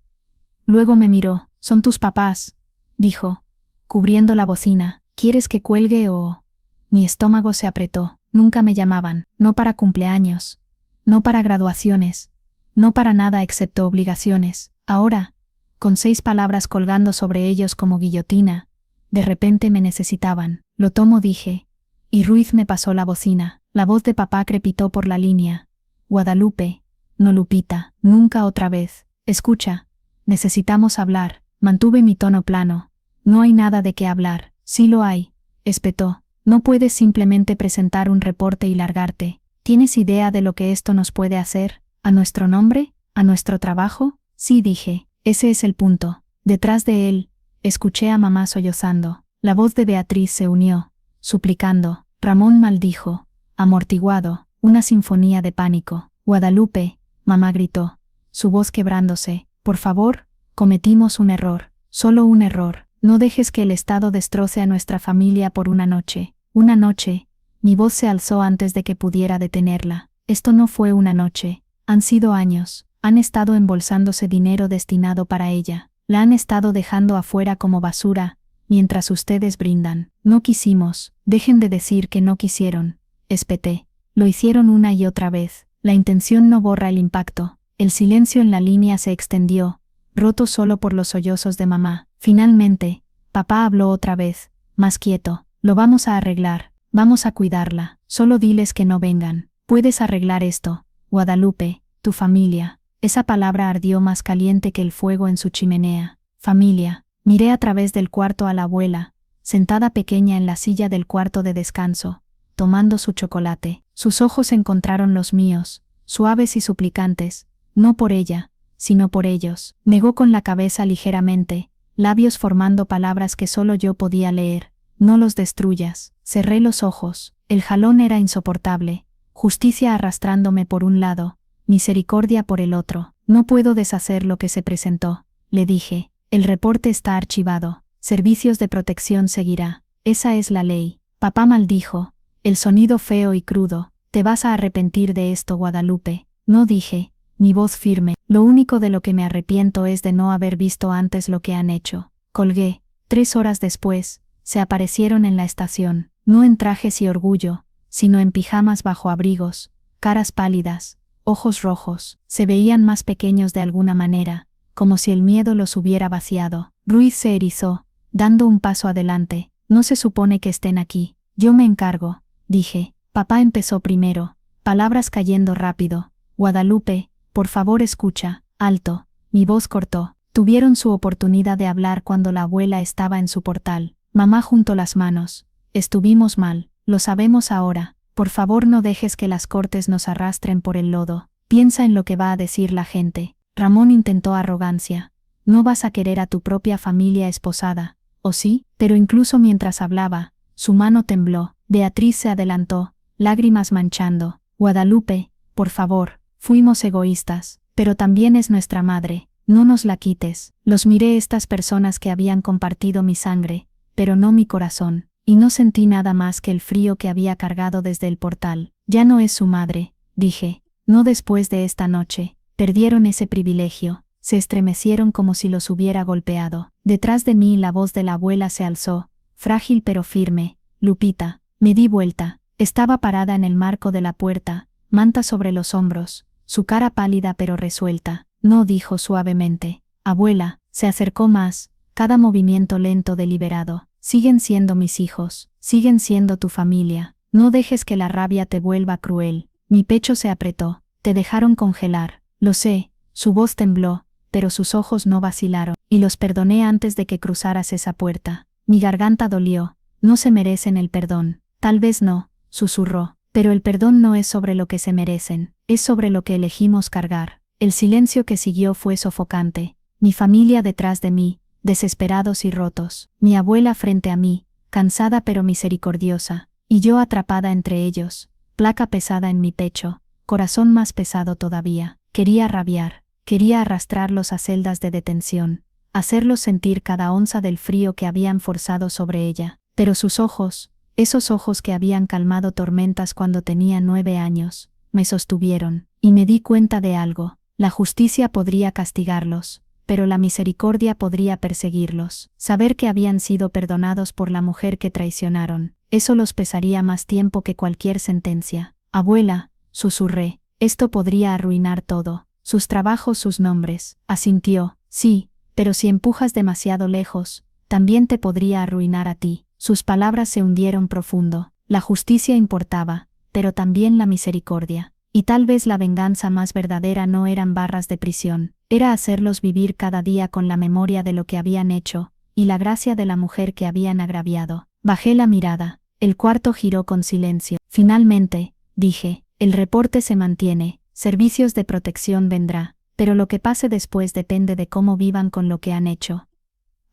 Luego me miró. «Son tus papás», dijo, cubriendo la bocina. «¿Quieres que cuelgue o...?» Mi estómago se apretó. Nunca me llamaban, no para cumpleaños, no para graduaciones, no para nada excepto obligaciones. Ahora, con 6 palabras colgando sobre ellos como guillotina, de repente me necesitaban. «Lo tomo», dije, y Ruiz me pasó la bocina. La voz de papá crepitó por la línea. «Guadalupe, no Lupita, nunca otra vez. Escucha, necesitamos hablar». Mantuve mi tono plano. «No hay nada de qué hablar». «Sí lo hay», espetó. «No puedes simplemente presentar un reporte y largarte. ¿Tienes idea de lo que esto nos puede hacer? ¿A nuestro nombre? ¿A nuestro trabajo?» «Sí», dije. «Ese es el punto». Detrás de él, escuché a mamá sollozando. La voz de Beatriz se unió, suplicando. Ramón maldijo, amortiguado, una sinfonía de pánico. «Guadalupe», mamá gritó, su voz quebrándose. «Por favor, cometimos un error, solo un error. No dejes que el Estado destroce a nuestra familia por una noche». «Una noche», mi voz se alzó antes de que pudiera detenerla. «Esto no fue una noche, han sido años. Han estado embolsándose dinero destinado para ella. La han estado dejando afuera como basura, mientras ustedes brindan. No quisimos, dejen de decir que no quisieron», espeté. «Lo hicieron una y otra vez. La intención no borra el impacto». El silencio en la línea se extendió, roto solo por los sollozos de mamá. Finalmente, papá habló otra vez, más quieto. «Lo vamos a arreglar, vamos a cuidarla. Solo diles que no vengan. Puedes arreglar esto, Guadalupe, tu familia». Esa palabra ardió más caliente que el fuego en su chimenea. «Familia». Miré a través del cuarto a la abuela, sentada pequeña en la silla del cuarto de descanso, tomando su chocolate. Sus ojos encontraron los míos, suaves y suplicantes, no por ella, sino por ellos. Negó con la cabeza ligeramente, labios formando palabras que solo yo podía leer. «No los destruyas». Cerré los ojos. El jalón era insoportable. Justicia arrastrándome por un lado, misericordia por el otro. «No puedo deshacer lo que se presentó», le dije. «El reporte está archivado. Servicios de protección seguirá. Esa es la ley. Papá maldijo. El sonido feo y crudo. Te vas a arrepentir de esto, Guadalupe. No dije, mi voz firme. Lo único de lo que me arrepiento es de no haber visto antes lo que han hecho. Colgué. 3 horas después, se aparecieron en la estación, no en trajes y orgullo, sino en pijamas bajo abrigos, caras pálidas, ojos rojos, se veían más pequeños de alguna manera, como si el miedo los hubiera vaciado. Ruiz se erizó, dando un paso adelante. No se supone que estén aquí. Yo me encargo, dije. Papá empezó primero, palabras cayendo rápido. Guadalupe, por favor escucha. Alto. Mi voz cortó. Tuvieron su oportunidad de hablar cuando la abuela estaba en su portal. Mamá juntó las manos. Estuvimos mal, lo sabemos ahora. Por favor no dejes que las cortes nos arrastren por el lodo. Piensa en lo que va a decir la gente. Ramón intentó arrogancia. No vas a querer a tu propia familia esposada, ¿o sí? Pero incluso mientras hablaba, su mano tembló. Beatriz se adelantó, lágrimas manchando. Guadalupe, por favor, fuimos egoístas, pero también es nuestra madre. No nos la quites. Los miré, estas personas que habían compartido mi sangre, pero no mi corazón, y no sentí nada más que el frío que había cargado desde el portal. Ya no es su madre, dije, no después de esta noche. Perdieron ese privilegio. Se estremecieron como si los hubiera golpeado. Detrás de mí la voz de la abuela se alzó, frágil pero firme. Lupita. Me di vuelta. Estaba parada en el marco de la puerta, manta sobre los hombros, su cara pálida pero resuelta. No, dijo suavemente. Abuela. Se acercó más, cada movimiento lento, deliberado. Siguen siendo mis hijos, siguen siendo tu familia. No dejes que la rabia te vuelva cruel. Mi pecho se apretó. Te dejaron congelar. Lo sé. Su voz tembló, pero sus ojos no vacilaron. Y los perdoné antes de que cruzaras esa puerta. Mi garganta dolió. No se merecen el perdón. Tal vez no, susurró. Pero el perdón no es sobre lo que se merecen, es sobre lo que elegimos cargar. El silencio que siguió fue sofocante. Mi familia detrás de mí, desesperados y rotos. Mi abuela frente a mí, cansada pero misericordiosa. Y yo atrapada entre ellos, placa pesada en mi pecho, corazón más pesado todavía. Quería rabiar, quería arrastrarlos a celdas de detención, hacerlos sentir cada onza del frío que habían forzado sobre ella. Pero sus ojos, esos ojos que habían calmado tormentas cuando tenía 9 años, me sostuvieron, y me di cuenta de algo. La justicia podría castigarlos, pero la misericordia podría perseguirlos. Saber que habían sido perdonados por la mujer que traicionaron, eso los pesaría más tiempo que cualquier sentencia. Abuela, susurré, esto podría arruinar todo. Sus trabajos, sus nombres. Asintió, sí, pero si empujas demasiado lejos, también te podría arruinar a ti. Sus palabras se hundieron profundo. La justicia importaba, pero también la misericordia. Y tal vez la venganza más verdadera no eran barras de prisión, era hacerlos vivir cada día con la memoria de lo que habían hecho, y la gracia de la mujer que habían agraviado. Bajé la mirada. El cuarto giró con silencio. Finalmente, dije, el reporte se mantiene, servicios de protección vendrá, pero lo que pase después depende de cómo vivan con lo que han hecho.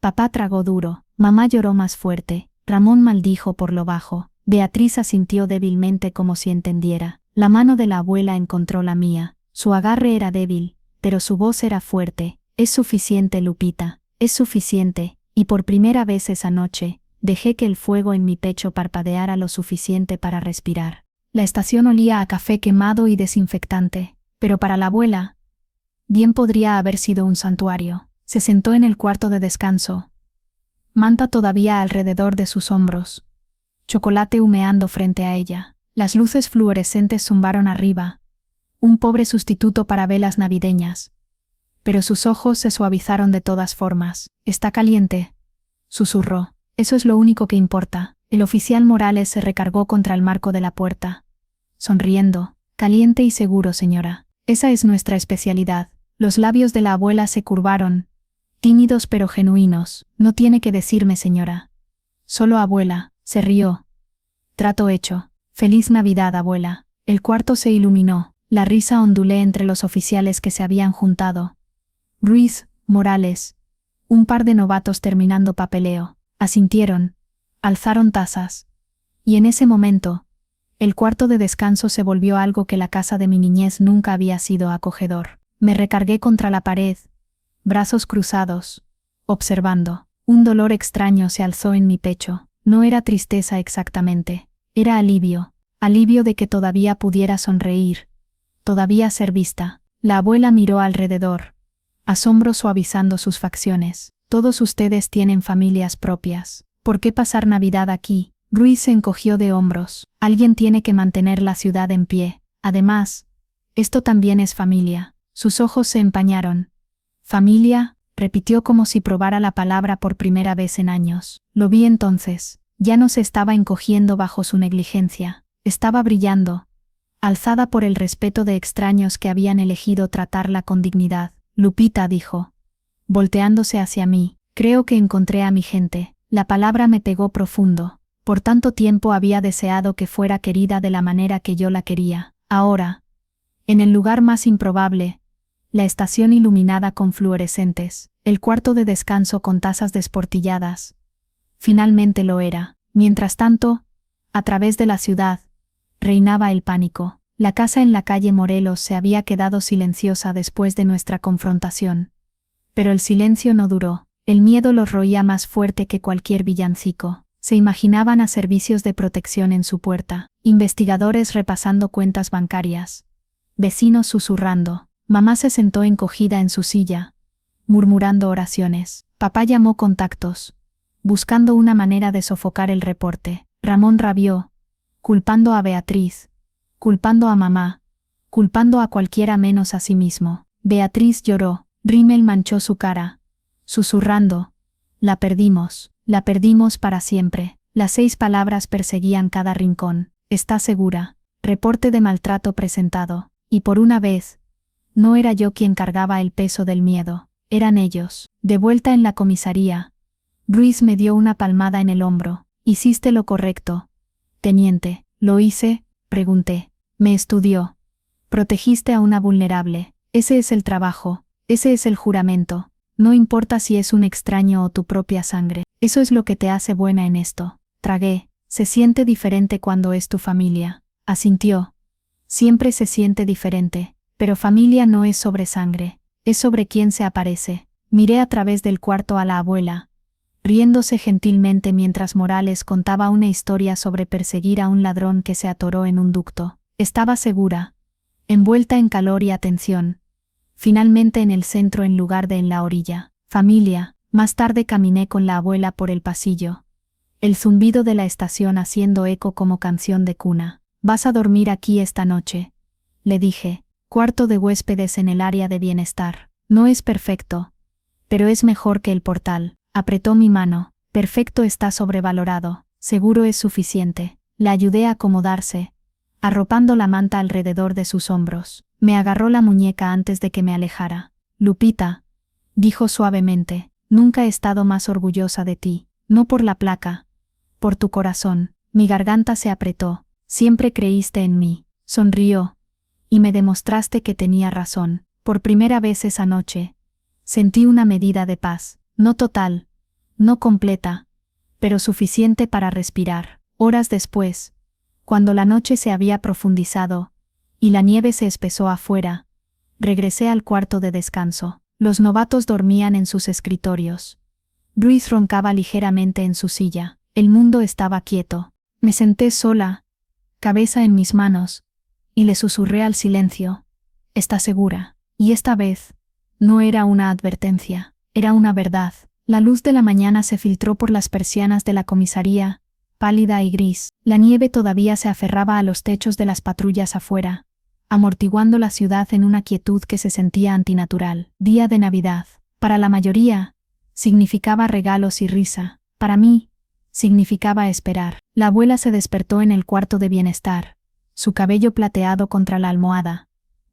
Papá tragó duro, mamá lloró más fuerte, Ramón maldijo por lo bajo, Beatriz asintió débilmente como si entendiera. La mano de la abuela encontró la mía, su agarre era débil, pero su voz era fuerte. Es suficiente, Lupita, es suficiente, y por primera vez esa noche, dejé que el fuego en mi pecho parpadeara lo suficiente para respirar. La estación olía a café quemado y desinfectante, pero para la abuela, bien podría haber sido un santuario. Se sentó en el cuarto de descanso, manta todavía alrededor de sus hombros, chocolate humeando frente a ella. Las luces fluorescentes zumbaron arriba, un pobre sustituto para velas navideñas. Pero sus ojos se suavizaron de todas formas. Está caliente, susurró. Eso es lo único que importa. El oficial Morales se recargó contra el marco de la puerta, sonriendo. Caliente y seguro, señora. Esa es nuestra especialidad. Los labios de la abuela se curvaron, tímidos pero genuinos. No tiene que decirme, señora. Solo abuela. Se rió. Trato hecho. Feliz Navidad, abuela. El cuarto se iluminó. La risa onduló entre los oficiales que se habían juntado. Ruiz, Morales. Un par de novatos terminando papeleo. Asintieron. Alzaron tazas. Y en ese momento, el cuarto de descanso se volvió algo que la casa de mi niñez nunca había sido acogedor. Me recargué contra la pared, brazos cruzados, observando. Un dolor extraño se alzó en mi pecho. No era tristeza exactamente. Era alivio. Alivio de que todavía pudiera sonreír. Todavía ser vista. La abuela miró alrededor. Asombro suavizando sus facciones. Todos ustedes tienen familias propias. ¿Por qué pasar Navidad aquí? Ruiz se encogió de hombros. Alguien tiene que mantener la ciudad en pie. Además, esto también es familia. Sus ojos se empañaron. ¿Familia? Repitió como si probara la palabra por primera vez en años. Lo vi entonces. Ya no se estaba encogiendo bajo su negligencia. Estaba brillando, alzada por el respeto de extraños que habían elegido tratarla con dignidad. Lupita dijo, volteándose hacia mí, creo que encontré a mi gente. La palabra me pegó profundo. Por tanto tiempo había deseado que fuera querida de la manera que yo la quería. Ahora, en el lugar más improbable, la estación iluminada con fluorescentes, el cuarto de descanso con tazas desportilladas. Finalmente lo era. Mientras tanto, a través de la ciudad, reinaba el pánico. La casa en la calle Morelos se había quedado silenciosa después de nuestra confrontación. Pero el silencio no duró. El miedo los roía más fuerte que cualquier villancico. Se imaginaban a servicios de protección en su puerta, investigadores repasando cuentas bancarias, vecinos susurrando. Mamá se sentó encogida en su silla, murmurando oraciones. Papá llamó contactos, buscando una manera de sofocar el reporte. Ramón rabió, culpando a Beatriz, culpando a mamá, culpando a cualquiera menos a sí mismo. Beatriz lloró. Rimmel manchó su cara, susurrando, la perdimos para siempre. Las 6 palabras perseguían cada rincón. ¿Está segura? Reporte de maltrato presentado. Y por una vez, no era yo quien cargaba el peso del miedo, eran ellos. De vuelta en la comisaría, Ruiz me dio una palmada en el hombro. Hiciste lo correcto, teniente. ¿Lo hice? Pregunté. Me estudió. Protegiste a una vulnerable. Ese es el trabajo, ese es el juramento. No importa si es un extraño o tu propia sangre. Eso es lo que te hace buena en esto. Tragué. Se siente diferente cuando es tu familia. Asintió. Siempre se siente diferente. Pero familia no es sobre sangre. Es sobre quién se aparece. Miré a través del cuarto a la abuela, riéndose gentilmente mientras Morales contaba una historia sobre perseguir a un ladrón que se atoró en un ducto. Estaba segura, envuelta en calor y atención. Finalmente en el centro en lugar de en la orilla. Familia. Más tarde caminé con la abuela por el pasillo. El zumbido de la estación haciendo eco como canción de cuna. «Vas a dormir aquí esta noche», le dije. Cuarto de huéspedes en el área de bienestar. No es perfecto, pero es mejor que el portal. Apretó mi mano. Perfecto está sobrevalorado. Seguro es suficiente. La ayudé a acomodarse, arropando la manta alrededor de sus hombros. Me agarró la muñeca antes de que me alejara. Lupita, dijo suavemente, nunca he estado más orgullosa de ti. No por la placa, por tu corazón. Mi garganta se apretó. Siempre creíste en mí. Sonrió. Y me demostraste que tenía razón. Por primera vez esa noche, sentí una medida de paz. No total, no completa, pero suficiente para respirar. Horas después, cuando la noche se había profundizado y la nieve se espesó afuera, regresé al cuarto de descanso. Los novatos dormían en sus escritorios. Ruiz roncaba ligeramente en su silla. El mundo estaba quieto. Me senté sola, cabeza en mis manos, y le susurré al silencio. «¿Está segura?» Y esta vez, no era una advertencia, era una verdad. La luz de la mañana se filtró por las persianas de la comisaría, pálida y gris. La nieve todavía se aferraba a los techos de las patrullas afuera, amortiguando la ciudad en una quietud que se sentía antinatural. Día de Navidad. Para la mayoría, significaba regalos y risa. Para mí, significaba esperar. La abuela se despertó en el cuarto de bienestar, su cabello plateado contra la almohada,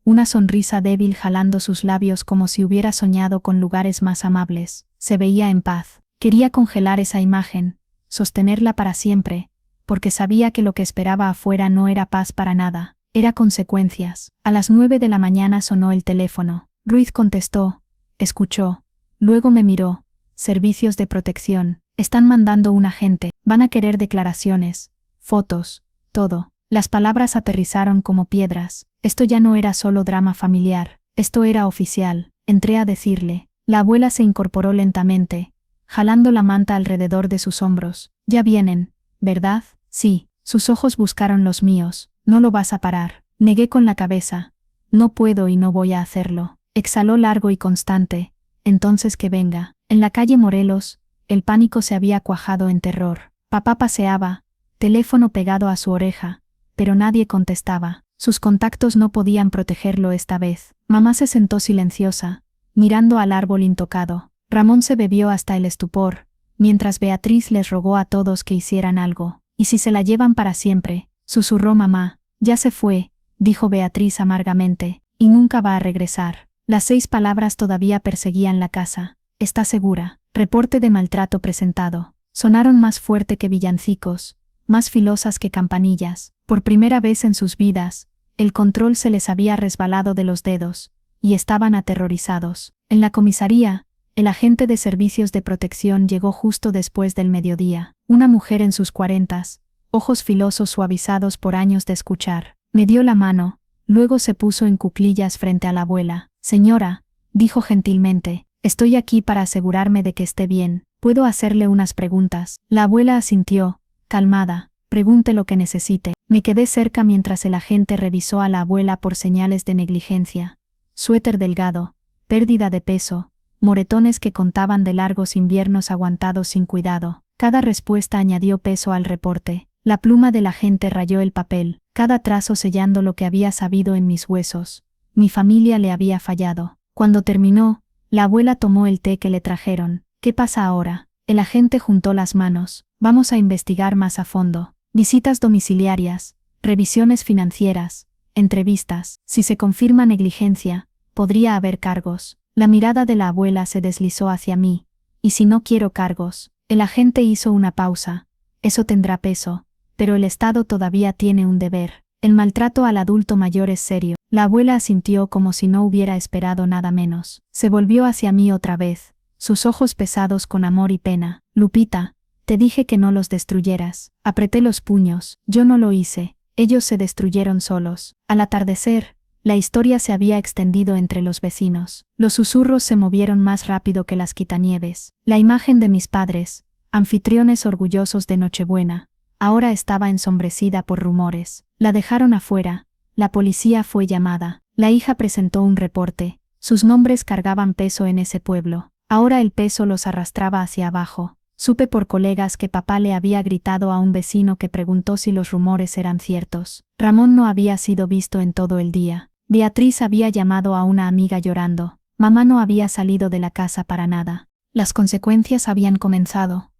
una sonrisa débil jalando sus labios como si hubiera soñado con lugares más amables. Se veía en paz. Quería congelar esa imagen, sostenerla para siempre, porque sabía que lo que esperaba afuera no era paz para nada, era consecuencias. A las 9 de la mañana sonó el teléfono. Ruiz contestó, escuchó, luego me miró. Servicios de protección. Están mandando un agente. Van a querer declaraciones, fotos, todo. Las palabras aterrizaron como piedras. Esto ya no era solo drama familiar, esto era oficial. Entré a decirle. La abuela se incorporó lentamente, jalando la manta alrededor de sus hombros. Ya vienen, ¿verdad? Sí. Sus ojos buscaron los míos. No lo vas a parar. Negué con la cabeza. No puedo y no voy a hacerlo. Exhaló largo y constante. Entonces que venga. En la calle Morelos, el pánico se había cuajado en terror. Papá paseaba, teléfono pegado a su oreja, pero nadie contestaba. Sus contactos no podían protegerlo esta vez. Mamá se sentó silenciosa, mirando al árbol intocado. Ramón se bebió hasta el estupor, mientras Beatriz les rogó a todos que hicieran algo. ¿Y si se la llevan para siempre?, susurró mamá. Ya se fue, dijo Beatriz amargamente, y nunca va a regresar. Las 6 palabras todavía perseguían la casa. ¿Está segura? Reporte de maltrato presentado. Sonaron más fuerte que villancicos, más filosas que campanillas. Por primera vez en sus vidas, el control se les había resbalado de los dedos, y estaban aterrorizados. En la comisaría, el agente de servicios de protección llegó justo después del mediodía. Una mujer en sus 40s, ojos filosos suavizados por años de escuchar. Me dio la mano, luego se puso en cuclillas frente a la abuela. Señora, dijo gentilmente, estoy aquí para asegurarme de que esté bien. ¿Puedo hacerle unas preguntas? La abuela asintió, calmada. Pregunte lo que necesite. Me quedé cerca mientras el agente revisó a la abuela por señales de negligencia. Suéter delgado, pérdida de peso, moretones que contaban de largos inviernos aguantados sin cuidado. Cada respuesta añadió peso al reporte. La pluma del agente rayó el papel, cada trazo sellando lo que había sabido en mis huesos. Mi familia le había fallado. Cuando terminó, la abuela tomó el té que le trajeron. ¿Qué pasa ahora? El agente juntó las manos. Vamos a investigar más a fondo. Visitas domiciliarias, revisiones financieras, entrevistas. Si se confirma negligencia, podría haber cargos. La mirada de la abuela se deslizó hacia mí. ¿Y si no quiero cargos? El agente hizo una pausa. Eso tendrá peso, pero el Estado todavía tiene un deber. El maltrato al adulto mayor es serio. La abuela asintió como si no hubiera esperado nada menos. Se volvió hacia mí otra vez, sus ojos pesados con amor y pena. Lupita, te dije que no los destruyeras. Apreté los puños. Yo no lo hice. Ellos se destruyeron solos. Al atardecer, la historia se había extendido entre los vecinos. Los susurros se movieron más rápido que las quitanieves. La imagen de mis padres, anfitriones orgullosos de Nochebuena, ahora estaba ensombrecida por rumores. La dejaron afuera. La policía fue llamada. La hija presentó un reporte. Sus nombres cargaban peso en ese pueblo. Ahora el peso los arrastraba hacia abajo. Supe por colegas que papá le había gritado a un vecino que preguntó si los rumores eran ciertos. Ramón no había sido visto en todo el día. Beatriz había llamado a una amiga llorando. Mamá no había salido de la casa para nada. Las consecuencias habían comenzado,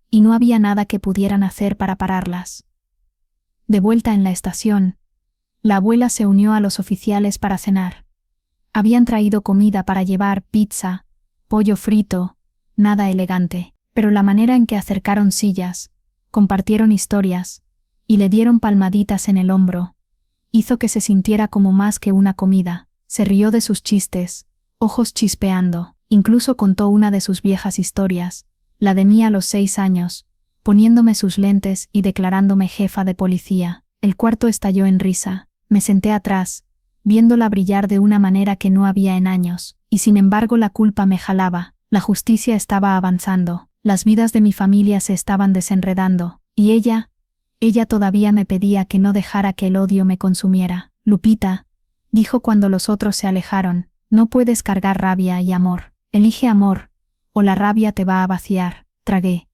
y no había nada que pudieran hacer para pararlas. De vuelta en la estación, la abuela se unió a los oficiales para cenar. Habían traído comida para llevar: pizza, pollo frito, nada elegante, pero la manera en que acercaron sillas, compartieron historias, y le dieron palmaditas en el hombro, hizo que se sintiera como más que una comida. Se rió de sus chistes, ojos chispeando, incluso contó una de sus viejas historias, la de mí a los 6 años, poniéndome sus lentes y declarándome jefa de policía. El cuarto estalló en risa. Me senté atrás, viéndola brillar de una manera que no había en años, y sin embargo la culpa me jalaba. La justicia estaba avanzando, las vidas de mi familia se estaban desenredando, y ella todavía me pedía que no dejara que el odio me consumiera. Lupita, dijo cuando los otros se alejaron, no puedes cargar rabia y amor. Elige amor, o la rabia te va a vaciar. Tragué.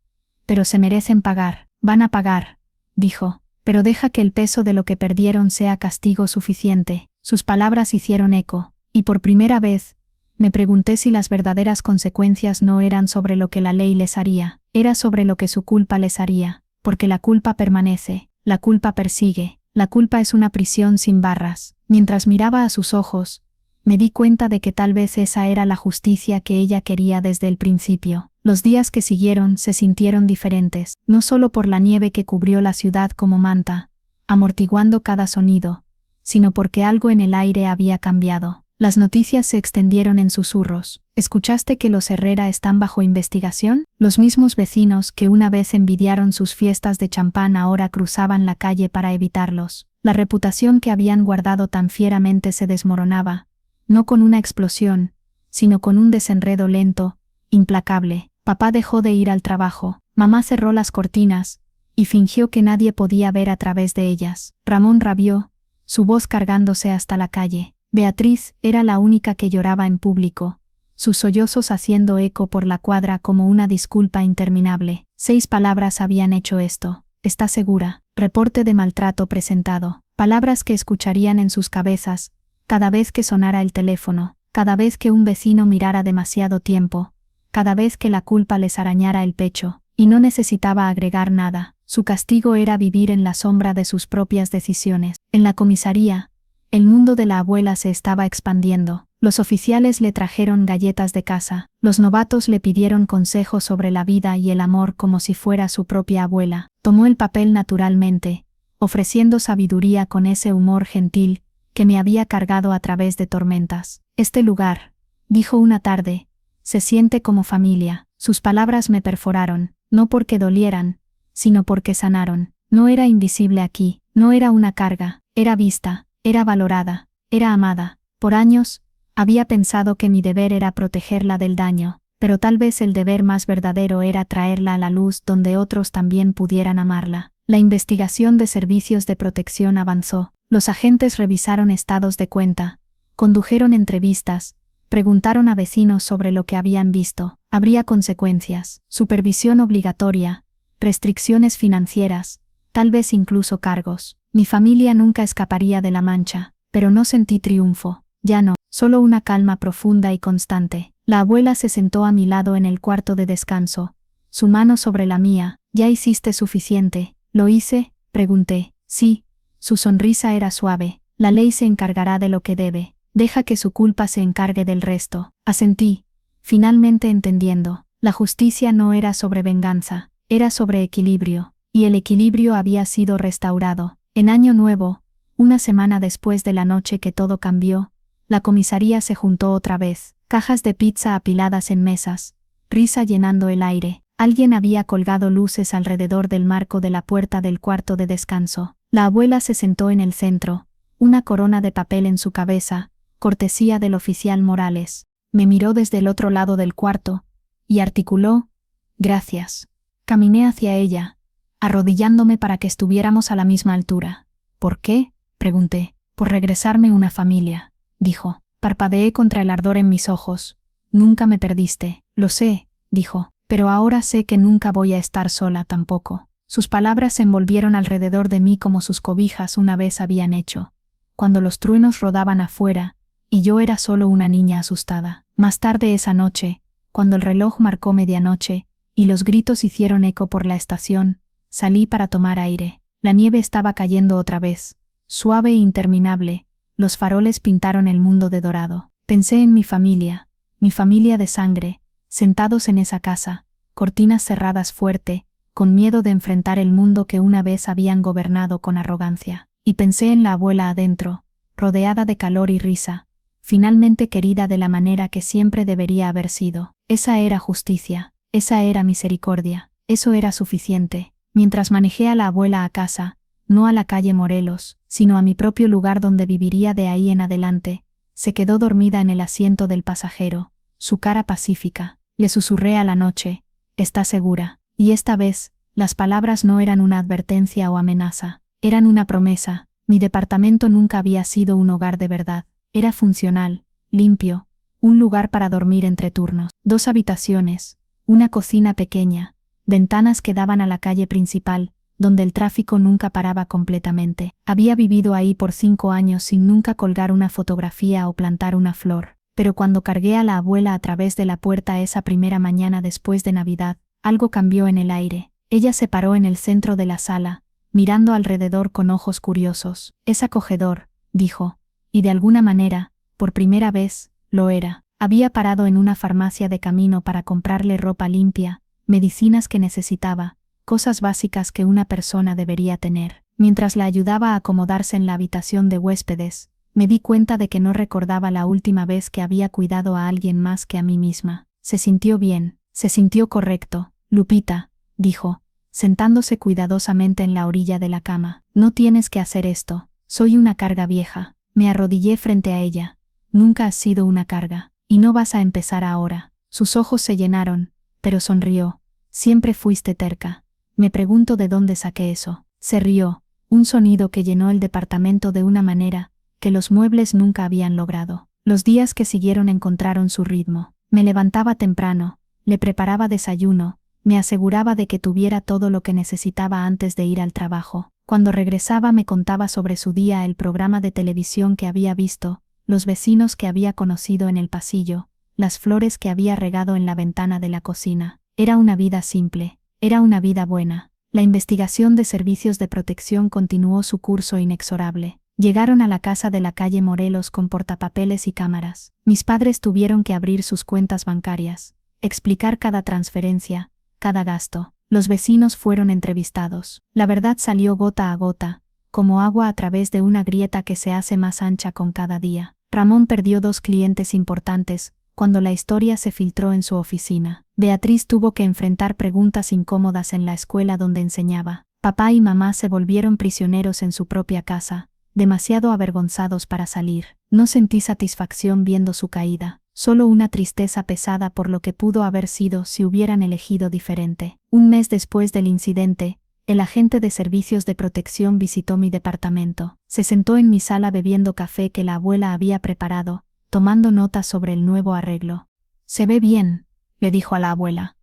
Pero se merecen pagar. Van a pagar, dijo. Pero deja que el peso de lo que perdieron sea castigo suficiente. Sus palabras hicieron eco, y por primera vez, me pregunté si las verdaderas consecuencias no eran sobre lo que la ley les haría, era sobre lo que su culpa les haría, porque la culpa permanece, la culpa persigue, la culpa es una prisión sin barras. Mientras miraba a sus ojos, me di cuenta de que tal vez esa era la justicia que ella quería desde el principio. Los días que siguieron se sintieron diferentes, no solo por la nieve que cubrió la ciudad como manta, amortiguando cada sonido, sino porque algo en el aire había cambiado. Las noticias se extendieron en susurros. ¿Escuchaste que los Herrera están bajo investigación? Los mismos vecinos que una vez envidiaron sus fiestas de champán ahora cruzaban la calle para evitarlos. La reputación que habían guardado tan fieramente se desmoronaba, no con una explosión, sino con un desenredo lento, implacable. Papá dejó de ir al trabajo. Mamá cerró las cortinas y fingió que nadie podía ver a través de ellas. Ramón rabió, su voz cargándose hasta la calle. Beatriz era la única que lloraba en público, sus sollozos haciendo eco por la cuadra como una disculpa interminable. 6 palabras habían hecho esto. ¿Está segura? Reporte de maltrato presentado. Palabras que escucharían en sus cabezas cada vez que sonara el teléfono, cada vez que un vecino mirara demasiado tiempo, cada vez que la culpa les arañara el pecho. Y no necesitaba agregar nada. Su castigo era vivir en la sombra de sus propias decisiones. En la comisaría, el mundo de la abuela se estaba expandiendo. Los oficiales le trajeron galletas de casa. Los novatos le pidieron consejos sobre la vida y el amor como si fuera su propia abuela. Tomó el papel naturalmente, ofreciendo sabiduría con ese humor gentil que me había cargado a través de tormentas. Este lugar, dijo una tarde, se siente como familia. Sus palabras me perforaron, no porque dolieran, sino porque sanaron. No era invisible aquí, no era una carga, era vista, era valorada, era amada. Por años, había pensado que mi deber era protegerla del daño, pero tal vez el deber más verdadero era traerla a la luz donde otros también pudieran amarla. La investigación de servicios de protección avanzó. Los agentes revisaron estados de cuenta, condujeron entrevistas, preguntaron a vecinos sobre lo que habían visto. Habría consecuencias, supervisión obligatoria, restricciones financieras, tal vez incluso cargos. Mi familia nunca escaparía de la mancha, pero no sentí triunfo. Ya no, solo una calma profunda y constante. La abuela se sentó a mi lado en el cuarto de descanso, su mano sobre la mía. ¿Ya hiciste suficiente? ¿Lo hice? Pregunté. Sí. Su sonrisa era suave. La ley se encargará de lo que debe. Deja que su culpa se encargue del resto. Asentí, finalmente entendiendo. La justicia no era sobre venganza, era sobre equilibrio, y el equilibrio había sido restaurado. En Año Nuevo, una semana después de la noche que todo cambió, la comisaría se juntó otra vez, cajas de pizza apiladas en mesas, risa llenando el aire. Alguien había colgado luces alrededor del marco de la puerta del cuarto de descanso. La abuela se sentó en el centro, una corona de papel en su cabeza, cortesía del oficial Morales. Me miró desde el otro lado del cuarto y articuló: «Gracias». Caminé hacia ella, arrodillándome para que estuviéramos a la misma altura. «¿Por qué?», pregunté. «Por regresarme una familia», dijo. Parpadeé contra el ardor en mis ojos. «Nunca me perdiste». «Lo sé», dijo, «pero ahora sé que nunca voy a estar sola tampoco». Sus palabras se envolvieron alrededor de mí como sus cobijas una vez habían hecho, cuando los truenos rodaban afuera, y yo era solo una niña asustada. Más tarde esa noche, cuando el reloj marcó medianoche, y los gritos hicieron eco por la estación, salí para tomar aire. La nieve estaba cayendo otra vez, suave e interminable. Los faroles pintaron el mundo de dorado. Pensé en mi familia de sangre, sentados en esa casa, cortinas cerradas fuerte, con miedo de enfrentar el mundo que una vez habían gobernado con arrogancia. Y pensé en la abuela adentro, rodeada de calor y risa, finalmente querida de la manera que siempre debería haber sido. Esa era justicia, esa era misericordia, eso era suficiente. Mientras manejé a la abuela a casa, no a la calle Morelos, sino a mi propio lugar donde viviría de ahí en adelante, se quedó dormida en el asiento del pasajero, su cara pacífica. Le susurré a la noche: «¿Está segura?». Y esta vez, las palabras no eran una advertencia o amenaza, eran una promesa. Mi departamento nunca había sido un hogar de verdad. Era funcional, limpio, un lugar para dormir entre turnos. 2 habitaciones, una cocina pequeña, ventanas que daban a la calle principal, donde el tráfico nunca paraba completamente. Había vivido ahí por 5 años sin nunca colgar una fotografía o plantar una flor. Pero cuando cargué a la abuela a través de la puerta esa primera mañana después de Navidad, algo cambió en el aire. Ella se paró en el centro de la sala, mirando alrededor con ojos curiosos. «Es acogedor», dijo, y de alguna manera, por primera vez, lo era. Había parado en una farmacia de camino para comprarle ropa limpia, medicinas que necesitaba, cosas básicas que una persona debería tener. Mientras la ayudaba a acomodarse en la habitación de huéspedes, me di cuenta de que no recordaba la última vez que había cuidado a alguien más que a mí misma. Se sintió bien, se sintió correcto. «Lupita», dijo, sentándose cuidadosamente en la orilla de la cama, «no tienes que hacer esto. Soy una carga vieja». Me arrodillé frente a ella. «Nunca has sido una carga, y no vas a empezar ahora». Sus ojos se llenaron, pero sonrió. Siempre fuiste terca. Me pregunto de dónde saqué eso. Se rió, un sonido que llenó el departamento de una manera que los muebles nunca habían logrado. Los días que siguieron encontraron su ritmo. Me levantaba temprano, le preparaba desayuno, me aseguraba de que tuviera todo lo que necesitaba antes de ir al trabajo. Cuando regresaba me contaba sobre su día, el programa de televisión que había visto, los vecinos que había conocido en el pasillo, las flores que había regado en la ventana de la cocina. Era una vida simple, era una vida buena. La investigación de servicios de protección continuó su curso inexorable. Llegaron a la casa de la calle Morelos con portapapeles y cámaras. Mis padres tuvieron que abrir sus cuentas bancarias, explicar cada transferencia, cada gasto. Los vecinos fueron entrevistados. La verdad salió gota a gota, como agua a través de una grieta que se hace más ancha con cada día. Ramón perdió 2 clientes importantes cuando la historia se filtró en su oficina. Beatriz tuvo que enfrentar preguntas incómodas en la escuela donde enseñaba. Papá y mamá se volvieron prisioneros en su propia casa, demasiado avergonzados para salir. No sentí satisfacción viendo su caída, solo una tristeza pesada por lo que pudo haber sido si hubieran elegido diferente. Un mes después del incidente, el agente de servicios de protección visitó mi departamento. Se sentó en mi sala bebiendo café que la abuela había preparado, tomando notas sobre el nuevo arreglo. «Se ve bien», le dijo a la abuela.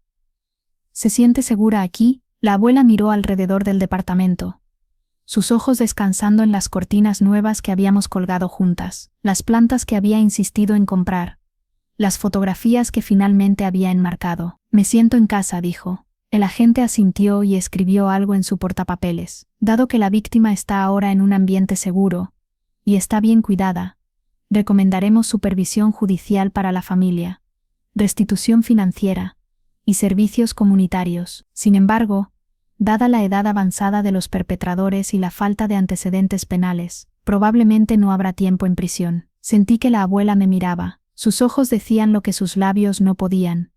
«¿Se siente segura aquí?» La abuela miró alrededor del departamento, sus ojos descansando en las cortinas nuevas que habíamos colgado juntas, las plantas que había insistido en comprar, las fotografías que finalmente había enmarcado. «Me siento en casa», dijo. El agente asintió y escribió algo en su portapapeles. «Dado que la víctima está ahora en un ambiente seguro y está bien cuidada, recomendaremos supervisión judicial para la familia, restitución financiera y servicios comunitarios. Sin embargo, dada la edad avanzada de los perpetradores y la falta de antecedentes penales, probablemente no habrá tiempo en prisión». Sentí que la abuela me miraba. Sus ojos decían lo que sus labios no podían.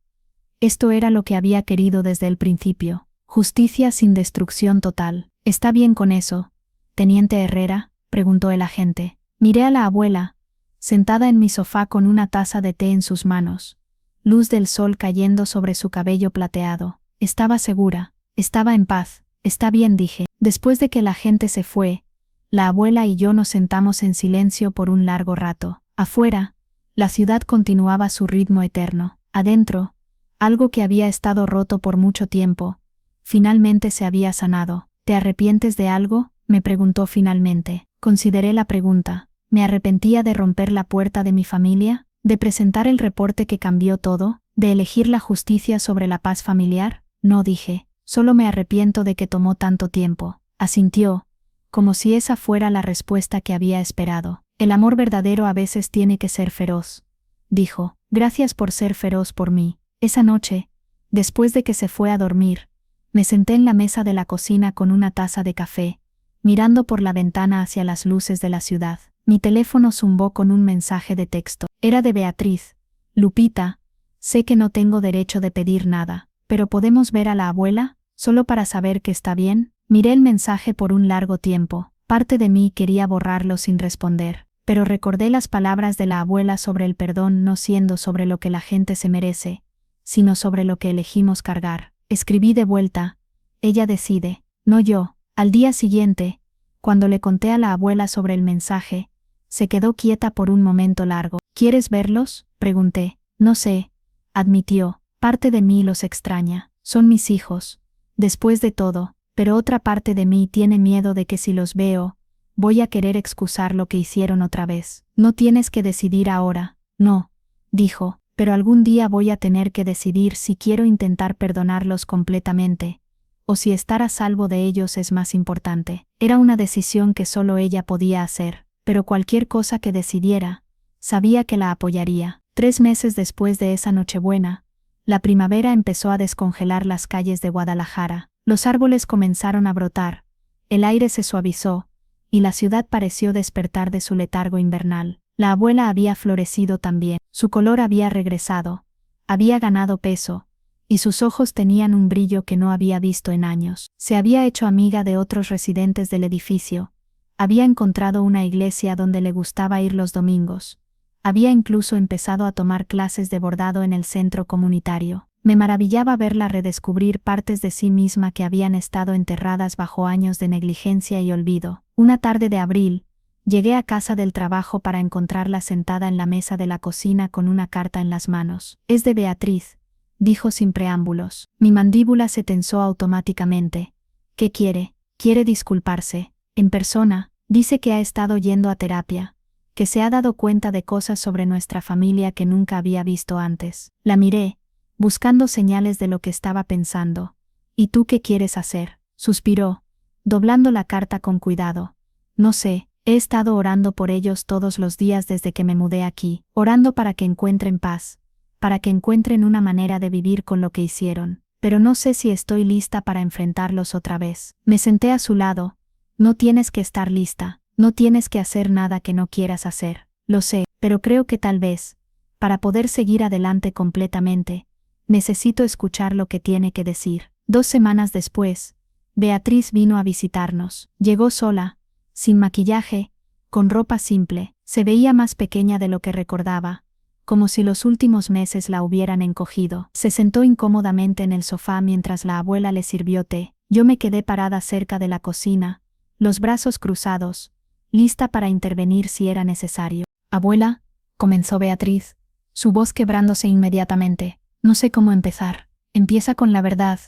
Esto era lo que había querido desde el principio. Justicia sin destrucción total. «¿Está bien con eso, teniente Herrera?», preguntó el agente. Miré a la abuela, sentada en mi sofá con una taza de té en sus manos, luz del sol cayendo sobre su cabello plateado. Estaba segura, estaba en paz. «Está bien», dije. Después de que el agente se fue, la abuela y yo nos sentamos en silencio por un largo rato. Afuera, la ciudad continuaba su ritmo eterno. Adentro, algo que había estado roto por mucho tiempo, finalmente se había sanado. «¿Te arrepientes de algo?», me preguntó finalmente. Consideré la pregunta. ¿Me arrepentía de romper la puerta de mi familia? ¿De presentar el reporte que cambió todo? ¿De elegir la justicia sobre la paz familiar? No, dije. Solo me arrepiento de que tomó tanto tiempo. Asintió, como si esa fuera la respuesta que había esperado. «El amor verdadero a veces tiene que ser feroz», dijo. «Gracias por ser feroz por mí». Esa noche, después de que se fue a dormir, me senté en la mesa de la cocina con una taza de café, mirando por la ventana hacia las luces de la ciudad. Mi teléfono zumbó con un mensaje de texto. Era de Beatriz. «Lupita, sé que no tengo derecho de pedir nada, pero ¿podemos ver a la abuela, solo para saber que está bien?». Miré el mensaje por un largo tiempo. Parte de mí quería borrarlo sin responder, pero recordé las palabras de la abuela sobre el perdón no siendo sobre lo que la gente se merece, sino sobre lo que elegimos cargar. Escribí de vuelta: «Ella decide, no yo». Al día siguiente, cuando le conté a la abuela sobre el mensaje, se quedó quieta por un momento largo. «¿Quieres verlos?», pregunté. «No sé», admitió. «Parte de mí los extraña. Son mis hijos, después de todo, pero otra parte de mí tiene miedo de que si los veo, voy a querer excusar lo que hicieron otra vez». «No tienes que decidir ahora». «No», dijo, «pero algún día voy a tener que decidir si quiero intentar perdonarlos completamente, o si estar a salvo de ellos es más importante». Era una decisión que solo ella podía hacer, pero cualquier cosa que decidiera, sabía que la apoyaría. 3 meses después de esa Nochebuena, la primavera empezó a descongelar las calles de Guadalajara. Los árboles comenzaron a brotar, el aire se suavizó, y la ciudad pareció despertar de su letargo invernal. La abuela había florecido también. Su color había regresado, había ganado peso, y sus ojos tenían un brillo que no había visto en años. Se había hecho amiga de otros residentes del edificio, había encontrado una iglesia donde le gustaba ir los domingos, había incluso empezado a tomar clases de bordado en el centro comunitario. Me maravillaba verla redescubrir partes de sí misma que habían estado enterradas bajo años de negligencia y olvido. Una tarde de abril, llegué a casa del trabajo para encontrarla sentada en la mesa de la cocina con una carta en las manos. «Es de Beatriz», dijo sin preámbulos. Mi mandíbula se tensó automáticamente. «¿Qué quiere?» «Quiere disculparse. En persona. Dice que ha estado yendo a terapia, que se ha dado cuenta de cosas sobre nuestra familia que nunca había visto antes». La miré, buscando señales de lo que estaba pensando. «¿Y tú qué quieres hacer?», suspiró, doblando la carta con cuidado. «No sé, he estado orando por ellos todos los días desde que me mudé aquí, orando para que encuentren paz, para que encuentren una manera de vivir con lo que hicieron, pero no sé si estoy lista para enfrentarlos otra vez». Me senté a su lado. «No tienes que estar lista, no tienes que hacer nada que no quieras hacer, lo sé, pero creo que tal vez, para poder seguir adelante completamente, necesito escuchar lo que tiene que decir». 2 semanas después, Beatriz vino a visitarnos. Llegó sola, sin maquillaje, con ropa simple. Se veía más pequeña de lo que recordaba, como si los últimos meses la hubieran encogido. Se sentó incómodamente en el sofá mientras la abuela le sirvió té. Yo me quedé parada cerca de la cocina, los brazos cruzados, lista para intervenir si era necesario. «Abuela», comenzó Beatriz, su voz quebrándose inmediatamente. «No sé cómo empezar». «Empieza con la verdad»,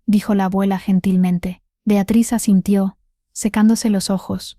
dijo la abuela gentilmente. Beatriz asintió, secándose los ojos.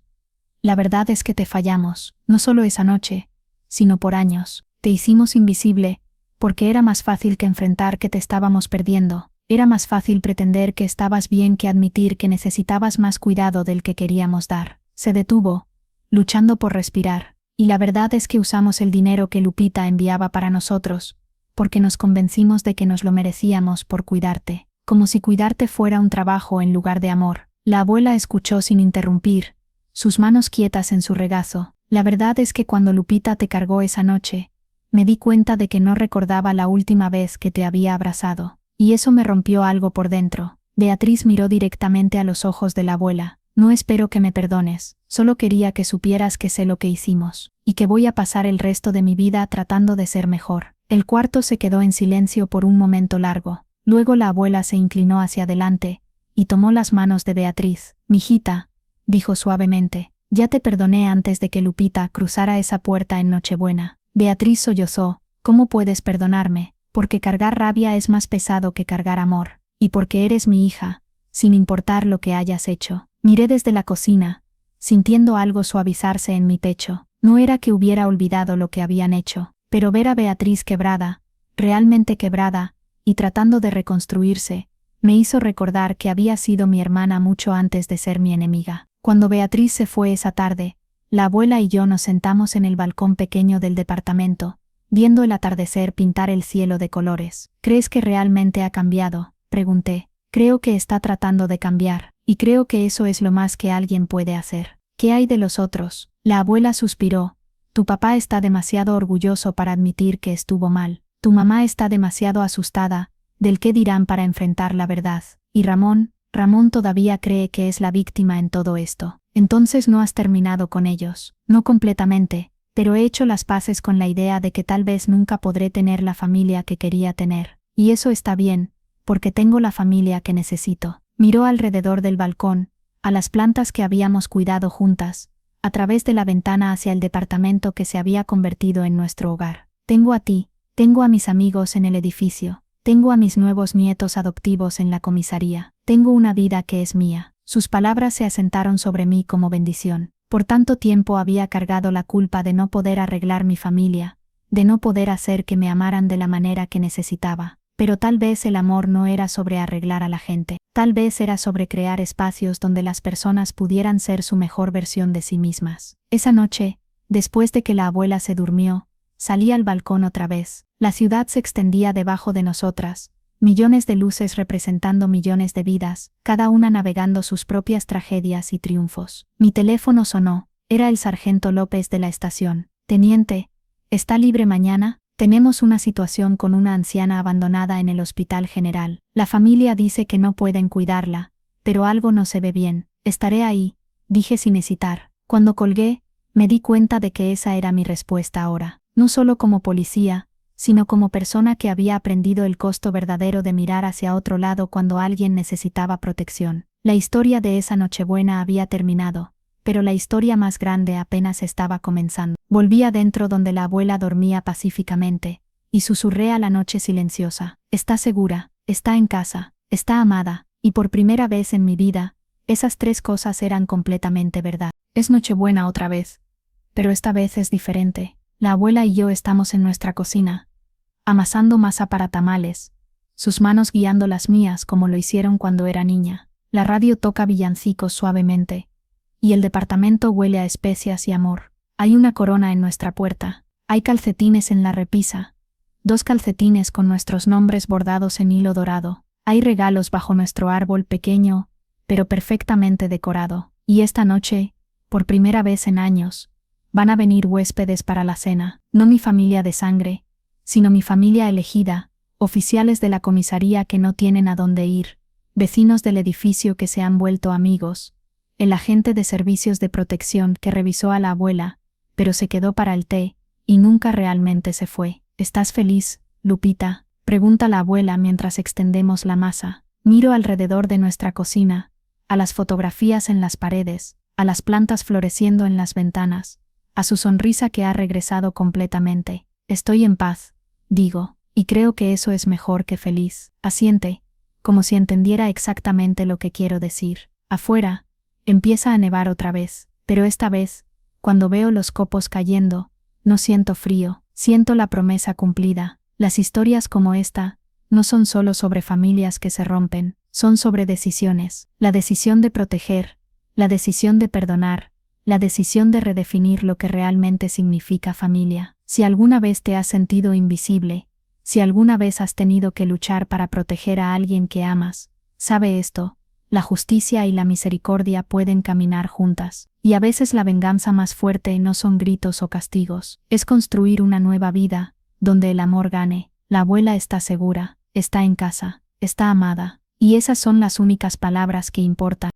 «La verdad es que te fallamos, no solo esa noche, sino por años. Te hicimos invisible, porque era más fácil que enfrentar que te estábamos perdiendo. Era más fácil pretender que estabas bien que admitir que necesitabas más cuidado del que queríamos dar». Se detuvo, luchando por respirar. «Y la verdad es que usamos el dinero que Lupita enviaba para nosotros, porque nos convencimos de que nos lo merecíamos por cuidarte, como si cuidarte fuera un trabajo en lugar de amor». La abuela escuchó sin interrumpir, sus manos quietas en su regazo. «La verdad es que cuando Lupita te cargó esa noche, me di cuenta de que no recordaba la última vez que te había abrazado, y eso me rompió algo por dentro». Beatriz miró directamente a los ojos de la abuela. «No espero que me perdones, solo quería que supieras que sé lo que hicimos, y que voy a pasar el resto de mi vida tratando de ser mejor». El cuarto se quedó en silencio por un momento largo. Luego la abuela se inclinó hacia adelante y tomó las manos de Beatriz. «Mijita», dijo suavemente, «ya te perdoné antes de que Lupita cruzara esa puerta en Nochebuena». Beatriz sollozó. «¿Cómo puedes perdonarme? Porque cargar rabia es más pesado que cargar amor, y porque eres mi hija, sin importar lo que hayas hecho». Miré desde la cocina, sintiendo algo suavizarse en mi pecho. No era que hubiera olvidado lo que habían hecho, pero ver a Beatriz quebrada, realmente quebrada, y tratando de reconstruirse, me hizo recordar que había sido mi hermana mucho antes de ser mi enemiga. Cuando Beatriz se fue esa tarde, la abuela y yo nos sentamos en el balcón pequeño del departamento, viendo el atardecer pintar el cielo de colores. «¿Crees que realmente ha cambiado?», pregunté. «Creo que está tratando de cambiar, y creo que eso es lo más que alguien puede hacer». «¿Qué hay de los otros?». La abuela suspiró. «Tu papá está demasiado orgulloso para admitir que estuvo mal. Tu mamá está demasiado asustada del qué dirán para enfrentar la verdad. Y Ramón todavía cree que es la víctima en todo esto». «Entonces no has terminado con ellos». «No completamente, pero he hecho las paces con la idea de que tal vez nunca podré tener la familia que quería tener. Y eso está bien, porque tengo la familia que necesito». Miró alrededor del balcón, a las plantas que habíamos cuidado juntas, a través de la ventana hacia el departamento que se había convertido en nuestro hogar. «Tengo a ti, tengo a mis amigos en el edificio, tengo a mis nuevos nietos adoptivos en la comisaría, tengo una vida que es mía». Sus palabras se asentaron sobre mí como bendición. Por tanto tiempo había cargado la culpa de no poder arreglar mi familia, de no poder hacer que me amaran de la manera que necesitaba. Pero tal vez el amor no era sobre arreglar a la gente, tal vez era sobre crear espacios donde las personas pudieran ser su mejor versión de sí mismas. Esa noche, después de que la abuela se durmió, salí al balcón otra vez. La ciudad se extendía debajo de nosotras, millones de luces representando millones de vidas, cada una navegando sus propias tragedias y triunfos. Mi teléfono sonó. Era el sargento López de la estación. «Teniente, ¿está libre mañana? Tenemos una situación con una anciana abandonada en el hospital general. La familia dice que no pueden cuidarla, pero algo no se ve bien». «Estaré ahí», dije sin hesitar. Cuando colgué, me di cuenta de que esa era mi respuesta ahora. No solo como policía, sino como persona que había aprendido el costo verdadero de mirar hacia otro lado cuando alguien necesitaba protección. La historia de esa Nochebuena había terminado, pero la historia más grande apenas estaba comenzando. Volví adentro donde la abuela dormía pacíficamente, y susurré a la noche silenciosa: está segura, está en casa, está amada, y por primera vez en mi vida, esas tres cosas eran completamente verdad. Es Nochebuena otra vez, pero esta vez es diferente. La abuela y yo estamos en nuestra cocina, amasando masa para tamales, sus manos guiando las mías como lo hicieron cuando era niña. La radio toca villancicos suavemente, y el departamento huele a especias y amor. Hay una corona en nuestra puerta, hay calcetines en la repisa, 2 calcetines con nuestros nombres bordados en hilo dorado, hay regalos bajo nuestro árbol pequeño, pero perfectamente decorado, y esta noche, por primera vez en años, van a venir huéspedes para la cena, no mi familia de sangre, sino mi familia elegida, oficiales de la comisaría que no tienen a dónde ir, vecinos del edificio que se han vuelto amigos, el agente de servicios de protección que revisó a la abuela, pero se quedó para el té, y nunca realmente se fue. ¿Estás feliz, Lupita?, pregunta la abuela mientras extendemos la masa. Miro alrededor de nuestra cocina, a las fotografías en las paredes, a las plantas floreciendo en las ventanas, a su sonrisa que ha regresado completamente. Estoy en paz, digo, y creo que eso es mejor que feliz. Asiente, como si entendiera exactamente lo que quiero decir. Afuera, empieza a nevar otra vez, pero esta vez, cuando veo los copos cayendo, no siento frío, siento la promesa cumplida. Las historias como esta no son solo sobre familias que se rompen, son sobre decisiones. La decisión de proteger, la decisión de perdonar, la decisión de redefinir lo que realmente significa familia. Si alguna vez te has sentido invisible, si alguna vez has tenido que luchar para proteger a alguien que amas, sabe esto: la justicia y la misericordia pueden caminar juntas, y a veces la venganza más fuerte no son gritos o castigos, es construir una nueva vida, donde el amor gane. La abuela está segura, está en casa, está amada, y esas son las únicas palabras que importan.